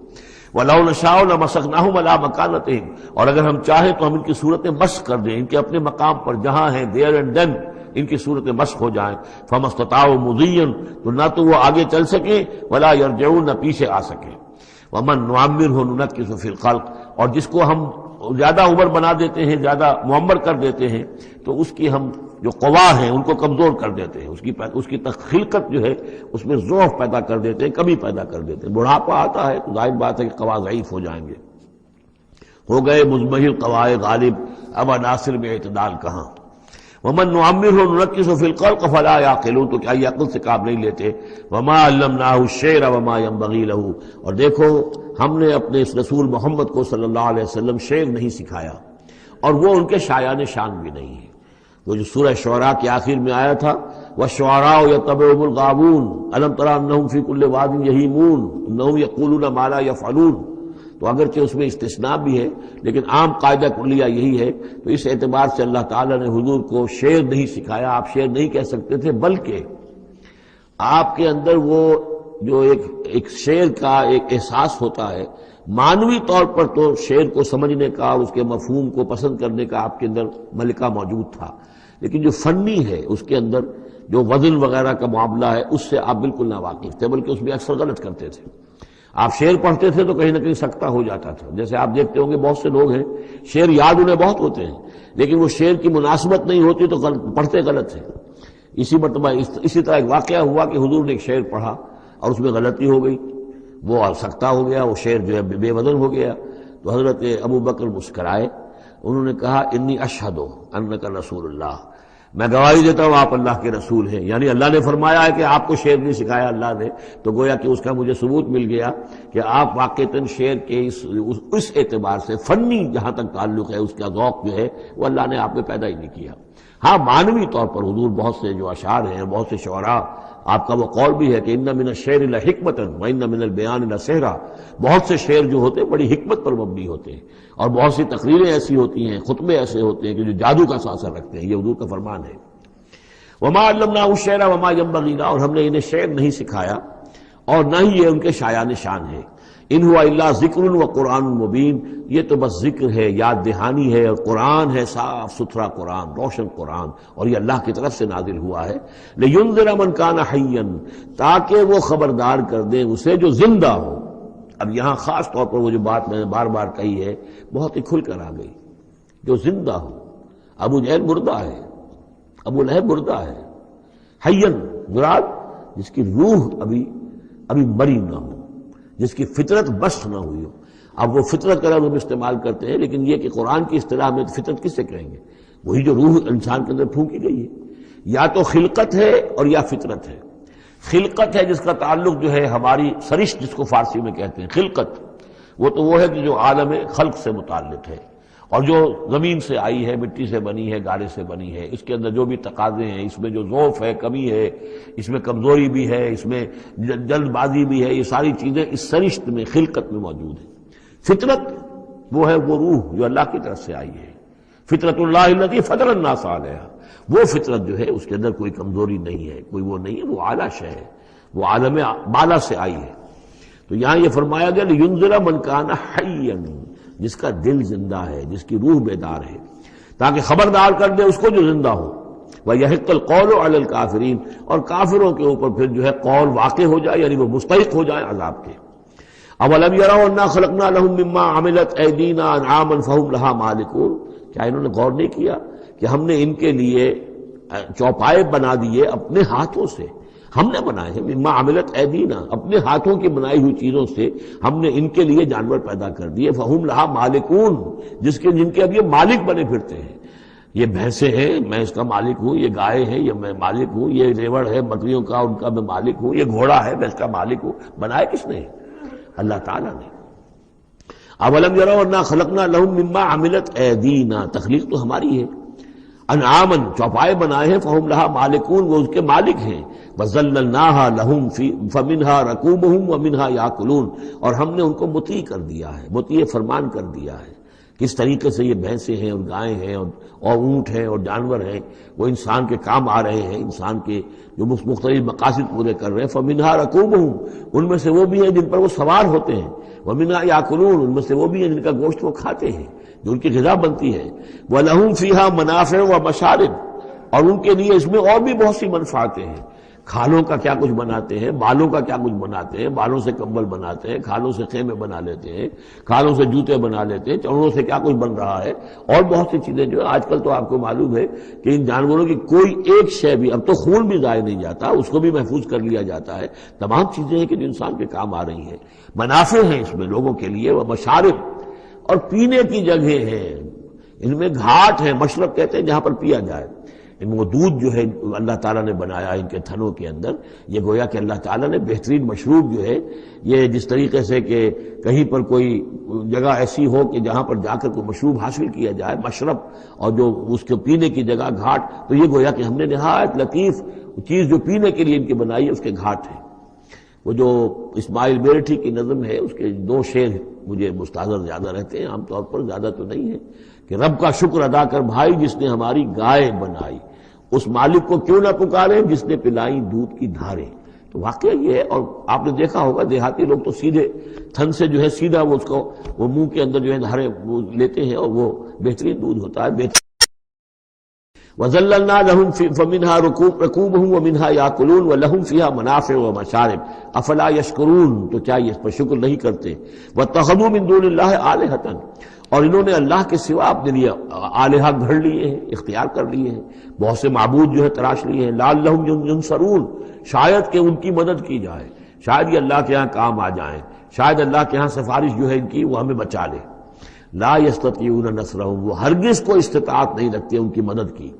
وَلَوْ نَشَاءُ لَمَسَخْنَاهُمْ عَلَىٰ مَكَانَتِهِمْ، اور اگر ہم چاہیں تو ہم ان کی صورتیں مسخ کر دیں، ان کے اپنے مقام پر جہاں ہیں there and then ان کی صورتیں مسخ ہو جائیں. فَمَا اسْتَطَاعُوا مُضِيًّا، تو نہ تو وہ آگے چل سکیں، وَلَا يَرْجِعُونَ، نہ پیچھے آ سکیں. وَمَن نُعَمِّرْهُ نُنَكِّسُ فِي الْخَلْقِ، اور جس کو ہم زیادہ عمر بنا دیتے ہیں، زیادہ معمر کر دیتے ہیں، تو اس کی ہم جو قوا ہیں ان کو کمزور کر دیتے ہیں، اس کی خلقت جو ہے اس میں ضعف پیدا کر دیتے ہیں، کمی پیدا کر دیتے ہیں. بڑھاپا آتا ہے تو ظاہر بات ہے کہ قوا ضعیف ہو جائیں گے. ہو گئے مزمحل قوائے غالب، اب عناصر میں اعتدال کہاں. ومن نعمرہ ننکس فی الخلق فلا یعقلون، تو کیا یہ عقل سے کام نہیں لیتے. وما علمناہ الشعر وما ينبغی لہ، اور دیکھو ہم نے اپنے اس رسول محمد کو صلی اللہ علیہ وسلم شعر نہیں سکھایا، اور وہ ان کے شایان شان بھی نہیں ہے. وہ جو سورہ شعراء کے آخر میں آیا تھا، والشعراء یتبعهم الغاوون الم تر انہم فی کل واد یہیمون انہم یقولون ما لا یفعلون. تو اگرچہ اس میں استثناء بھی ہے لیکن عام قاعدہ کلیہ یہی ہے. تو اس اعتبار سے اللہ تعالیٰ نے حضور کو شعر نہیں سکھایا، آپ شعر نہیں کہہ سکتے تھے، بلکہ آپ کے اندر وہ جو ایک شعر کا ایک احساس ہوتا ہے، معنوی طور پر تو شعر کو سمجھنے کا، اس کے مفہوم کو پسند کرنے کا آپ کے اندر ملکہ موجود تھا، لیکن جو فنی ہے اس کے اندر جو وزن وغیرہ کا معاملہ ہے اس سے آپ بالکل ناواقف تھے، بلکہ اس میں اکثر غلط کرتے تھے. آپ شعر پڑھتے تھے تو کہیں نہ کہیں سکتہ ہو جاتا تھا. جیسے آپ دیکھتے ہوں گے بہت سے لوگ ہیں شعر یاد انہیں بہت ہوتے ہیں، لیکن وہ شعر کی مناسبت نہیں ہوتی تو پڑھتے غلط ہیں. اسی مرتبہ اسی طرح ایک واقعہ ہوا کہ حضور نے ایک شعر پڑھا اور اس میں غلطی ہو گئی، وہ سکتہ ہو گیا، وہ شعر جو ہے بے وزن ہو گیا. تو حضرت ابو بکر مسکرائے، انہوں نے کہا انی اشہد انک رسول اللہ، میں گواہی دیتا ہوں آپ اللہ کے رسول ہیں. یعنی اللہ نے فرمایا ہے کہ آپ کو شعر نہیں سکھایا اللہ نے، تو گویا کہ اس کا مجھے ثبوت مل گیا کہ آپ واقعتاً شعر کے اس اعتبار سے فنی جہاں تک تعلق ہے، اس کا ذوق جو ہے وہ اللہ نے آپ میں پیدا ہی نہیں کیا. ہاں معنوی طور پر حضور بہت سے جو اشعار ہیں، بہت سے شعراء، آپ کا وہ قول بھی ہے کہ ان من الشعر لحکمۃ وان من البیان لسحرا، بہت سے شعر جو ہوتے ہیں بڑی حکمت پر مبنی ہوتے ہیں، اور بہت سی تقریریں ایسی ہوتی ہیں، خطبے ایسے ہوتے ہیں کہ جو جادو کا اثر رکھتے ہیں. یہ حضور کا فرمان ہے. وما علمناہ الشعر وما ينبغی لہ، اور ہم نے انہیں شعر نہیں سکھایا اور نہ ہی یہ ان کے شایان شان ہے. ان ہوا الا ذکر و قرآن مبین، یہ تو بس ذکر ہے، یاد دہانی ہے، اور قرآن ہے، صاف ستھرا قرآن، روشن قرآن، اور یہ اللہ کی طرف سے نازل ہوا ہے. لینذر من کان حیا، تاکہ وہ خبردار کر دیں اسے جو زندہ ہو. اب یہاں خاص طور پر وہ جو بات میں نے بار بار کہی ہے بہت ہی کھل کر آ گئی، جو زندہ ہو. ابو جہل مردہ ہے، ابو لہب مردہ ہے. حیا مراد جس کی روح ابھی مری نہ ہو، جس کی فطرت بس نہ ہوئی ہو. اب وہ فطرت کا لفظ ہم استعمال کرتے ہیں، لیکن یہ کہ قرآن کی اصطلاح میں فطرت کس سے کہیں گے؟ وہی جو روح انسان کے اندر پھونکی گئی ہے. یا تو خلقت ہے اور یا فطرت ہے. خلقت ہے جس کا تعلق جو ہے ہماری سرشت جس کو فارسی میں کہتے ہیں خلقت، وہ ہے کہ جو عالم خلق سے متعلق ہے اور جو زمین سے آئی ہے، مٹی سے بنی ہے، گارے سے بنی ہے. اس کے اندر جو بھی تقاضے ہیں، اس میں جو ضعف ہے، کمی ہے، اس میں کمزوری بھی ہے، اس میں جلد بازی بھی ہے، یہ ساری چیزیں اس سرشت میں خلقت میں موجود ہیں. فطرت وہ ہے وہ روح جو اللہ کی طرف سے آئی ہے. فطرت اللہ التی فطر الناس علیہا، وہ فطرت جو ہے اس کے اندر کوئی کمزوری نہیں ہے، کوئی وہ نہیں ہے، وہ اعلیٰ شے ہے، وہ عالم بالا سے آئی ہے. تو یہاں یہ فرمایا گیا لینذر من کان حیا، جس کا دل زندہ ہے، جس کی روح بیدار ہے، تاکہ خبردار کر دے اس کو جو زندہ ہو. وَيَحِقَّ الْقَوْلُ عَلَى الْكَافِرِينَ، اور کافروں کے اوپر پھر جو ہے قول واقع ہو جائے، یعنی وہ مستحق ہو جائے عذاب کے. اولم يروا انا خلقنا لهم مما عملت ايدينا انعاما فهم لها مالكون، کیا انہوں نے غور نہیں کیا کہ ہم نے ان کے لیے چوپائے بنا دیے اپنے ہاتھوں سے، ہم نے بنائے ہیں. مما عملت ایدینا، اپنے ہاتھوں کی بنائی ہوئی چیزوں سے ہم نے ان کے لیے جانور پیدا کر دیے. فہم لہا مالکون، جن کے اب یہ مالک بنے پھرتے ہیں. یہ بھینسیں ہیں، میں اس کا مالک ہوں، یہ گائے ہیں، یہ میں مالک ہوں، یہ ریوڑ ہے بکریوں کا، ان کا میں مالک ہوں، یہ گھوڑا ہے میں اس کا مالک ہوں. بنائے کس نے؟ اللہ تعالیٰ نے. اولم یروا انا خلقنا لهم مما عملت ایدینا، تخلیق تو ہماری ہے. انعاما، چوپائے بنائے ہیں. فہم لہا مالکون، وہ اس کے مالک ہیں. وذللناها لهم فمنها ركوبهم ومنها ياكلون، اور ہم نے ان کو مطیع کر دیا ہے، مطیع فرمان کر دیا ہے. کس طریقے سے یہ بھینسیں ہیں اور گائیں ہیں اور اونٹ ہیں اور جانور ہیں، وہ انسان کے کام آ رہے ہیں، انسان کے جو مختلف مقاصد پورے کر رہے ہیں. فمنها ركوبهم، ان میں سے وہ بھی ہیں جن پر وہ سوار ہوتے ہیں. ومنها ياكلون، ان میں سے وہ بھی ہیں جن کا گوشت وہ کھاتے ہیں، جو ان کی غذا بنتی ہے. وَلَهُمْ فِيهَا مَنَافِعُ وَمَشَارِبُ، اور ان کے لیے اس میں اور بھی بہت سی منفعتیں ہیں. کھالوں کا کیا کچھ بناتے ہیں، بالوں کا کیا کچھ بناتے ہیں، بالوں سے کمبل بناتے ہیں، کھالوں سے خیمے بنا لیتے ہیں، کھالوں سے جوتے بنا لیتے ہیں، چمڑوں سے کیا کچھ بن رہا ہے، اور بہت سی چیزیں جو آج کل تو آپ کو معلوم ہے کہ ان جانوروں کی کوئی ایک شے بھی، اب تو خون بھی ضائع نہیں جاتا، اس کو بھی محفوظ کر لیا جاتا ہے. تمام چیزیں ہیں کہ جو انسان کے کام آ رہی ہیں. منافع ہیں اس میں لوگوں کے لیے. وہ مشارب، اور پینے کی جگہیں ہیں، ان میں گھاٹ ہیں، مشرب کہتے ہیں جہاں پر پیا جائے. وہ دودھ جو ہے اللہ تعالیٰ نے بنایا ان کے تھنوں کے اندر، یہ گویا کہ اللہ تعالیٰ نے بہترین مشروب جو ہے، یہ جس طریقے سے کہ کہیں پر کوئی جگہ ایسی ہو کہ جہاں پر جا کر کوئی مشروب حاصل کیا جائے، مشرب، اور جو اس کے پینے کی جگہ گھاٹ، تو یہ گویا کہ ہم نے نہایت لطیف چیز جو پینے کے لیے ان کی بنائی ہے اس کے گھاٹ ہیں. وہ جو اسماعیل میرٹھی کی نظم ہے، اس کے 2 شعر مجھے مستحضر زیادہ رہتے ہیں، عام طور پر زیادہ تو نہیں ہے، کہ رب کا شکر ادا کر بھائی جس نے ہماری گائے بنائی، اس مالک کو کیوں نہ پکارے جس نے پلائی دودھ کی دھاریں. تو واقعہ یہ ہے. اور آپ نے دیکھا ہوگا دیہاتی لوگ تو سیدھے تھن سے جو ہے سیدھا وہ اس کو وہ منہ کے اندر جو ہے دھاریں وہ لیتے ہیں، اور وہ بہترین دودھ ہوتا ہے. وَذَلَّلْنَا لَهُمْ فَمِنْهَا رَكُوبُهُمْ وَمِنْهَا يَأْكُلُونَ وَلَهُمْ فِيهَا مَنَافِعُ وَمَشَارِبُ أَفَلَا يَشْكُرُونَ، تو کیا یہ اس پر شکر نہیں کرتے. وَاتَّخَذُوا مِن دُونِ اللَّهِ آلِهَةً، اور انہوں نے اللہ کے سوا اپنے لیے آلہہ گھڑ لیے ہیں، اختیار کر لیے ہیں، بہت سے معبود جو ہے تراش لیے ہیں. لَعَلَّهُمْ يُنصَرُونَ، شاید کہ ان کی مدد کی جائے، شاید یہ اللہ کے ہاں کام آ جائیں، شاید اللہ کے ہاں سفارش جو ہے ان کی وہ ہمیں بچا لے. لا يستطيعون نصرهم، وہ ہرگز کو استطاعت نہیں رکھتے ان کی مدد کی.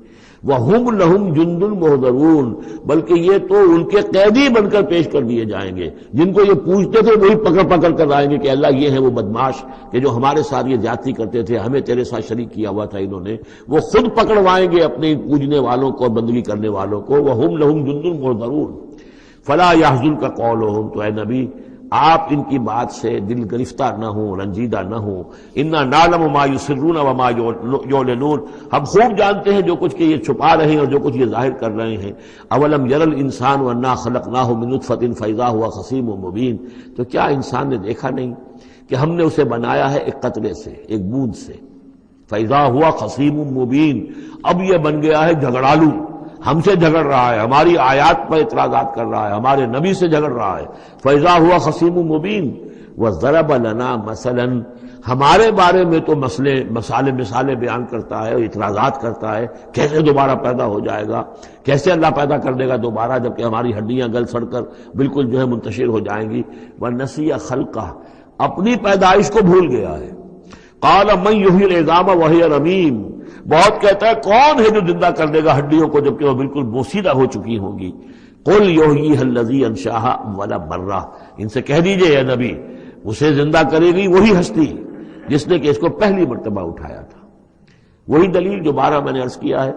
وَهُمْ لَهُمْ جُنْدٌ مُحْضَرُونَ، بلکہ یہ تو ان کے قیدی بن کر پیش کر دیے جائیں گے. جن کو یہ پوچھتے تھے وہی پکڑ پکڑ کر آئیں گے کہ اللہ یہ ہیں وہ بدماش کہ جو ہمارے ساتھ یہ زیادتی کرتے تھے، ہمیں تیرے ساتھ شریک کیا ہوا تھا انہوں نے. وہ خود پکڑوائیں گے اپنے پوجنے والوں کو اور بندگی کرنے والوں کو. وَهُمْ لَهُمْ جُنْدٌ مُحْضَرُونَ فَلَا يَحْزُنْكَ قَوْلُهُمْ، تو اے نبی آپ ان کی بات سے دل گرفتار نہ ہوں، رنجیدہ نہ ہوں. اِنَّا نَعْلَمُ مَا يُسِرُّونَ وَمَا يُعْلِنُونَ، ہم خوب جانتے ہیں جو کچھ کہ یہ چھپا رہے ہیں اور جو کچھ یہ ظاہر کر رہے ہیں. اَوَلَمْ يَرَ الْإِنسَانُ أَنَّا خَلَقْنَاهُ مِن نُطْفَةٍ فَإِذَا هُوَ خَصِيمٌ مُبِينٌ، تو کیا انسان نے دیکھا نہیں کہ ہم نے اسے بنایا ہے ایک قطرے سے، ایک بوند سے. فَإِذَا هُوَ خَصِيمٌ مُبِينٌ، اب یہ بن گیا ہے جھگڑالو، ہم سے جھگڑ رہا ہے، ہماری آیات پر اعتراضات کر رہا ہے، ہمارے نبی سے جھگڑ رہا ہے، فَإِذَا هُوَ خَصِيمٌ مُبِينٌ وَضَرَبَ لَنَا مَثَلًا، ہمارے بارے میں تو مثالیں بیان کرتا ہے اور اعتراضات کرتا ہے، کیسے دوبارہ پیدا ہو جائے گا، کیسے اللہ پیدا کر دے گا دوبارہ جبکہ ہماری ہڈیاں گل سڑ کر بالکل جو ہے منتشر ہو جائیں گی، وَنَسِيَ خَلْقَهُ، اپنی پیدائش کو بھول گیا ہے، قَالَ مَن يُحْيِي الْعِظَامَ وَهِيَ رَمِيمٌ، بہت کہتا ہے کون ہے جو زندہ کر دے گا ہڈیوں کو جبکہ وہ بالکل بوسیدہ ہو چکی ہوں گی، قُلْ يُحْيِيهَا الَّذِي أَنشَأَهَا أَوَّلَ مَرَّةٍ، ان سے کہہ دیجئے اے نبی اسے زندہ کرے گی وہی ہستی جس نے کہ اس کو پہلی مرتبہ اٹھایا تھا۔ وہی دلیل جو بارہ میں نے عرض کیا ہے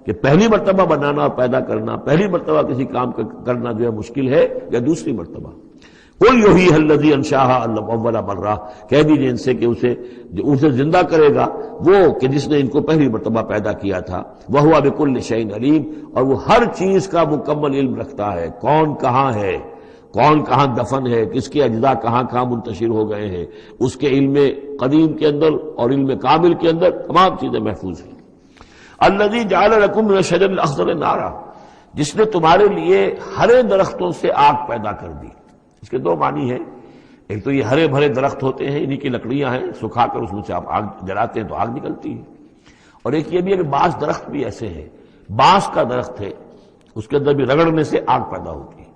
کہ پہلی مرتبہ بنانا اور پیدا کرنا، پہلی مرتبہ کسی کام کرنا جو ہے مشکل ہے یا دوسری مرتبہ۔ قُلْ يُحْيِيهَا الَّذِي أَنشَأَهَا أَوَّلَ مَرَّةٍ، کہہ دیجئے ان سے کہ اسے زندہ کرے گا وہ کہ جس نے ان کو پہلی مرتبہ پیدا کیا تھا، وَهُوَ بِكُلِّ شَيْءٍ عَلِيمٌ، اور وہ ہر چیز کا مکمل علم رکھتا ہے، کون کہاں ہے، کون کہاں دفن ہے، کس کے اجزاء کہاں کہاں منتشر ہو گئے ہیں، اس کے علم قدیم کے اندر اور علم کامل کے اندر تمام چیزیں محفوظ ہیں۔ الذی جعل لکم من الشجر الاخضر نارا، جس نے تمہارے لیے ہرے درختوں سے آگ پیدا کر دی۔ اس کے دو معنی ہیں، ایک تو یہ ہرے بھرے درخت ہوتے ہیں، انہی کی لکڑیاں ہیں، سکھا کر اس میں سے آپ آگ جلاتے ہیں تو آگ نکلتی ہے، اور ایک یہ بھی ہے کہ بعض درخت بھی ایسے ہیں، بانس کا درخت ہے اس کے اندر بھی رگڑنے سے آگ پیدا ہوتی ہے۔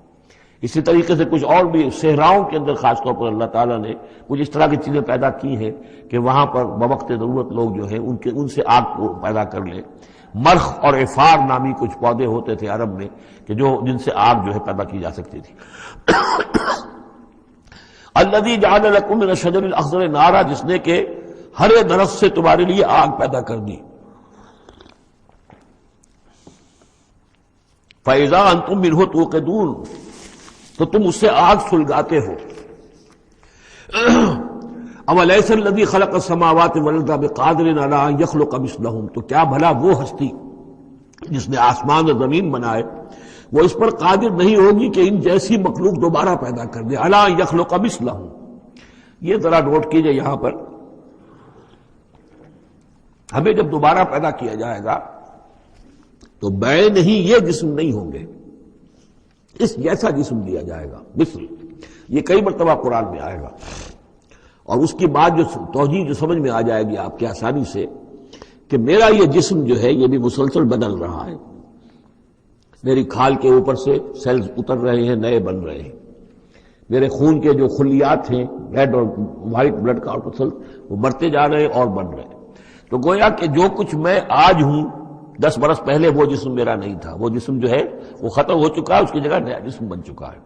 اسی طریقے سے کچھ اور بھی صحراؤں کے اندر خاص طور پر اللہ تعالیٰ نے کچھ اس طرح کی چیزیں پیدا کی ہیں کہ وہاں پر بوقت ضرورت لوگ جو ہیں ان سے آگ کو پیدا کر لیں۔ مرخ اور عفار نامی کچھ پودے ہوتے تھے عرب میں کہ جن سے آگ جو ہے پیدا کی جا سکتی تھی۔ الذی جعل لکم من الشجر الاخضر نارا، جس نے کہ ہرے درخت سے تمہارے لیے آگ پیدا کر دی۔ فَإِذَا أَنْتُم مِّنْهُ تُوقِدُونَ، تو تم اس سے آگ سلگاتے ہو۔ اولیس الذی خلق السماوات والارض بقادر علی ان یخلق مثلہم، تو کیا بھلا وہ ہستی جس نے آسمان اور زمین بنائے وہ اس پر قادر نہیں ہوگی کہ ان جیسی مخلوق دوبارہ پیدا کر دے، علی ان یخلق مثلہم۔ یہ ذرا نوٹ کیجئے یہاں پر، ہمیں جب دوبارہ پیدا کیا جائے گا تو بین ہی یہ جسم نہیں ہوں گے، اس جیسا جسم دیا جائے گا، مثل، یہ کئی مرتبہ قرآن میں آئے گا، اور اس کی بات جو توجیہ جو سمجھ میں آ جائے گی آپ کے آسانی سے کہ میرا یہ جسم جو ہے یہ بھی مسلسل بدل رہا ہے، میری کھال کے اوپر سے سیلز اتر رہے ہیں، نئے بن رہے ہیں، میرے خون کے جو خلیات ہیں ریڈ اور وائٹ بلڈ کارپسل وہ مرتے جا رہے ہیں اور بن رہے ہیں۔ تو گویا کہ جو کچھ میں آج ہوں 10 برس پہلے وہ جسم میرا نہیں تھا، وہ جسم جو ہے وہ ختم ہو چکا ہے، اس کی جگہ نیا جسم بن چکا ہے،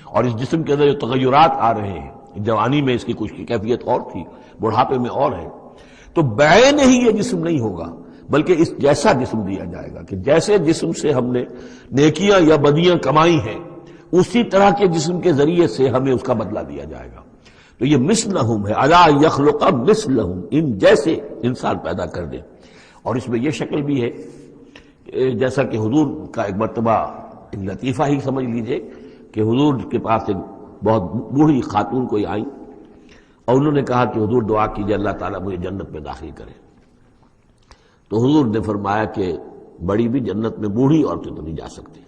اور اس جسم کے اندر جو تغیرات آ رہے ہیں، جوانی میں اس کی کچھ کی کیفیت اور تھی، بڑھاپے میں اور ہے، تو بعین ہی یہ جسم نہیں ہوگا بلکہ اس جیسا جسم دیا جائے گا کہ جیسے جسم سے ہم نے نیکیاں یا بدیاں کمائی ہیں اسی طرح کے جسم کے ذریعے سے ہمیں اس کا بدلہ دیا جائے گا۔ تو یہ مثلہم ہے، الی یخلق مثلہم، ان جیسے انسان پیدا کر دے۔ اور اس میں یہ شکل بھی ہے جیسا کہ حضور کا ایک مرتبہ ایک لطیفہ ہی سمجھ لیجئے کہ حضور کے پاس ایک بہت بوڑھی خاتون کوئی آئی اور انہوں نے کہا کہ حضور دعا کیجئے اللہ تعالیٰ مجھے جنت میں داخل کرے۔ تو حضور نے فرمایا کہ بڑی بھی جنت میں بوڑھی عورتیں تو نہیں جا سکتی۔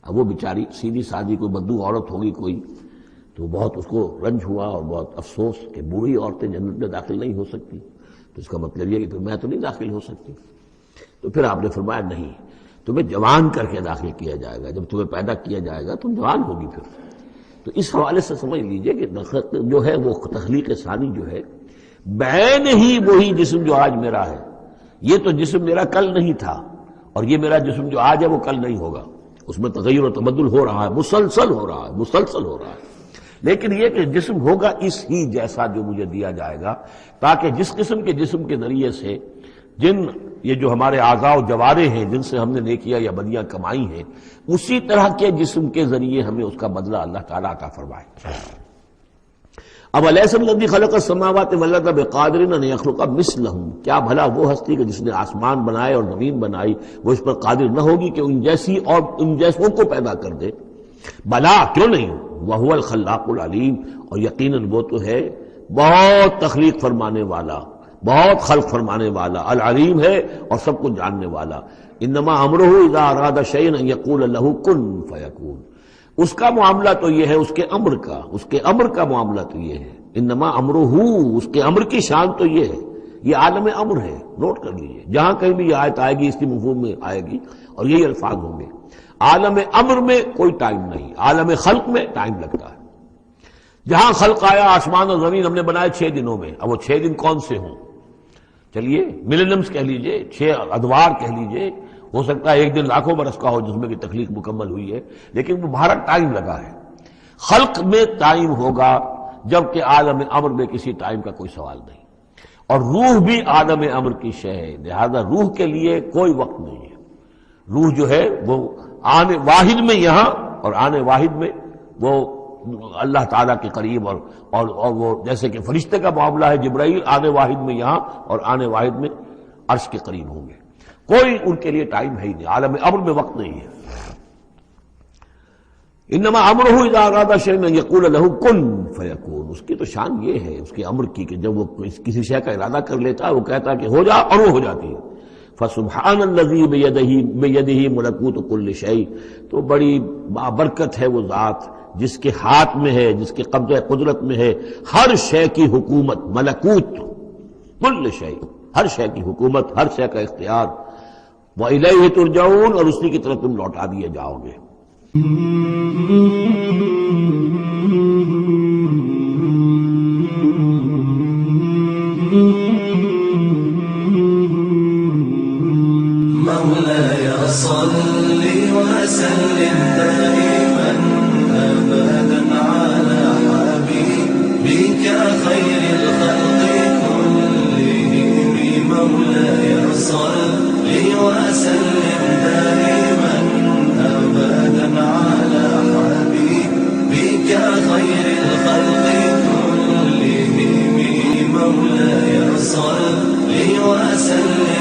اب وہ بیچاری سیدھی سادھی کوئی بدو عورت ہوگی کوئی، تو بہت اس کو رنج ہوا اور بہت افسوس کہ بوڑھی عورتیں جنت میں داخل نہیں ہو سکتی، تو اس کا مطلب یہ کہ پھر میں تو نہیں داخل ہو سکتی۔ تو پھر آپ نے فرمایا نہیں، تمہیں جوان کر کے داخل کیا جائے گا، جب تمہیں پیدا کیا جائے گا تم جوان ہوگی پھر۔ تو اس حوالے سے سمجھ لیجئے کہ جو ہے وہ تخلیق ثانی جو ہے بعین ہی وہی جسم جو آج میرا ہے، یہ تو جسم میرا کل نہیں تھا، اور یہ میرا جسم جو آج ہے وہ کل نہیں ہوگا، اس میں تغیر و تبدل ہو رہا ہے، مسلسل ہو رہا ہے، مسلسل ہو رہا ہے۔ لیکن یہ کہ جسم ہوگا اس ہی جیسا جو مجھے دیا جائے گا، تاکہ جس قسم کے جسم کے ذریعے سے یہ جو ہمارے اعضاء و جوارے ہیں جن سے ہم نے نیکیاں یا بدیاں کمائی ہیں، اسی طرح کے جسم کے ذریعے ہمیں اس کا بدلہ اللہ تعالیٰ عطا فرمائے۔ اب الیس الذی خلق السماوات والارض بقادر ان یخلق مثلہم، کیا بھلا وہ ہستی کہ جس نے آسمان بنائے اور زمین بنائی وہ اس پر قادر نہ ہوگی کہ ان جیسی اور ان جیسوں کو پیدا کر دے؟ بلا، کیوں نہیں، وہو الخلاق العلیم، اور یقیناً وہ تو ہے بہت تخلیق فرمانے والا، بہت خلق فرمانے والا، العلیم ہے اور سب کچھ جاننے والا۔ انما امرہ اذا اراد شیئا ان یقول له کن فیکون، اس کا معاملہ تو یہ ہے، اس کے امر کا معاملہ تو یہ ہے۔ انما امرہ، اس کے امر کی شان تو یہ ہے، یہ عالم امر ہے، نوٹ کر لیجئے، جہاں کہیں بھی یہ آیت آئے گی اسی مفہوم میں آئے گی اور یہی الفاظ ہوں گے۔ عالم امر میں کوئی ٹائم نہیں، عالم خلق میں ٹائم لگتا ہے۔ جہاں خلق آیا، آسمان اور زمین ہم نے بنائے 6 دنوں میں، اب وہ 6 دن کون سے ہوں؟ چلیے ملینمز کہہ لیجئے، 6 ادوار کہہ لیجئے، ہو سکتا ہے ایک دن لاکھوں برس کا ہو جس میں کہ تخلیق مکمل ہوئی ہے، لیکن وہ بھارت ٹائم لگا ہے۔ خلق میں ٹائم ہوگا جبکہ عالم امر میں کسی ٹائم کا کوئی سوال نہیں، اور روح بھی عالم امر کی شے ہے، لہذا روح کے لیے کوئی وقت نہیں ہے۔ روح جو ہے وہ آنے واحد میں یہاں اور آنے واحد میں وہ اللہ تعالیٰ کے قریب، اور وہ جیسے کہ فرشتے کا معاملہ ہے، جبرائیل آنے واحد میں یہاں اور آنے واحد میں عرش کے قریب ہوں گے، کوئی ان کے لیے ٹائم ہے ہی نہیں، عالم امر میں وقت نہیں ہے۔ انما امرہ اذا اراد شیئا ان یقول له کن فیکون، اس کی تو شان یہ ہے اس کے امر کی کہ جب وہ کسی شے کا ارادہ کر لیتا ہے وہ کہتا ہے کہ ہو جا، اور وہ ہو جاتی ہے۔ فسبحان الذی بیدہ ملکوت کل شیء، تو بڑی بابرکت ہے وہ ذات جس کے ہاتھ میں ہے، جس کے قبضہ قدرت میں ہے ہر شے کی حکومت، ملکوت کل شیء، ہر شے کی حکومت، ہر شے کا اختیار۔ وَإِلَيْهِ تُرْجَعُونَ، اور اسی کی طرف تم لوٹا دیے جاؤ گے۔ مولاي صل وسلم دائما أبدا على حبيبك خير الخلق كلهم، مولاي صل وسلم دائما أبدا على حبيبك خير الخلق كلهم، مولاي صل وسلم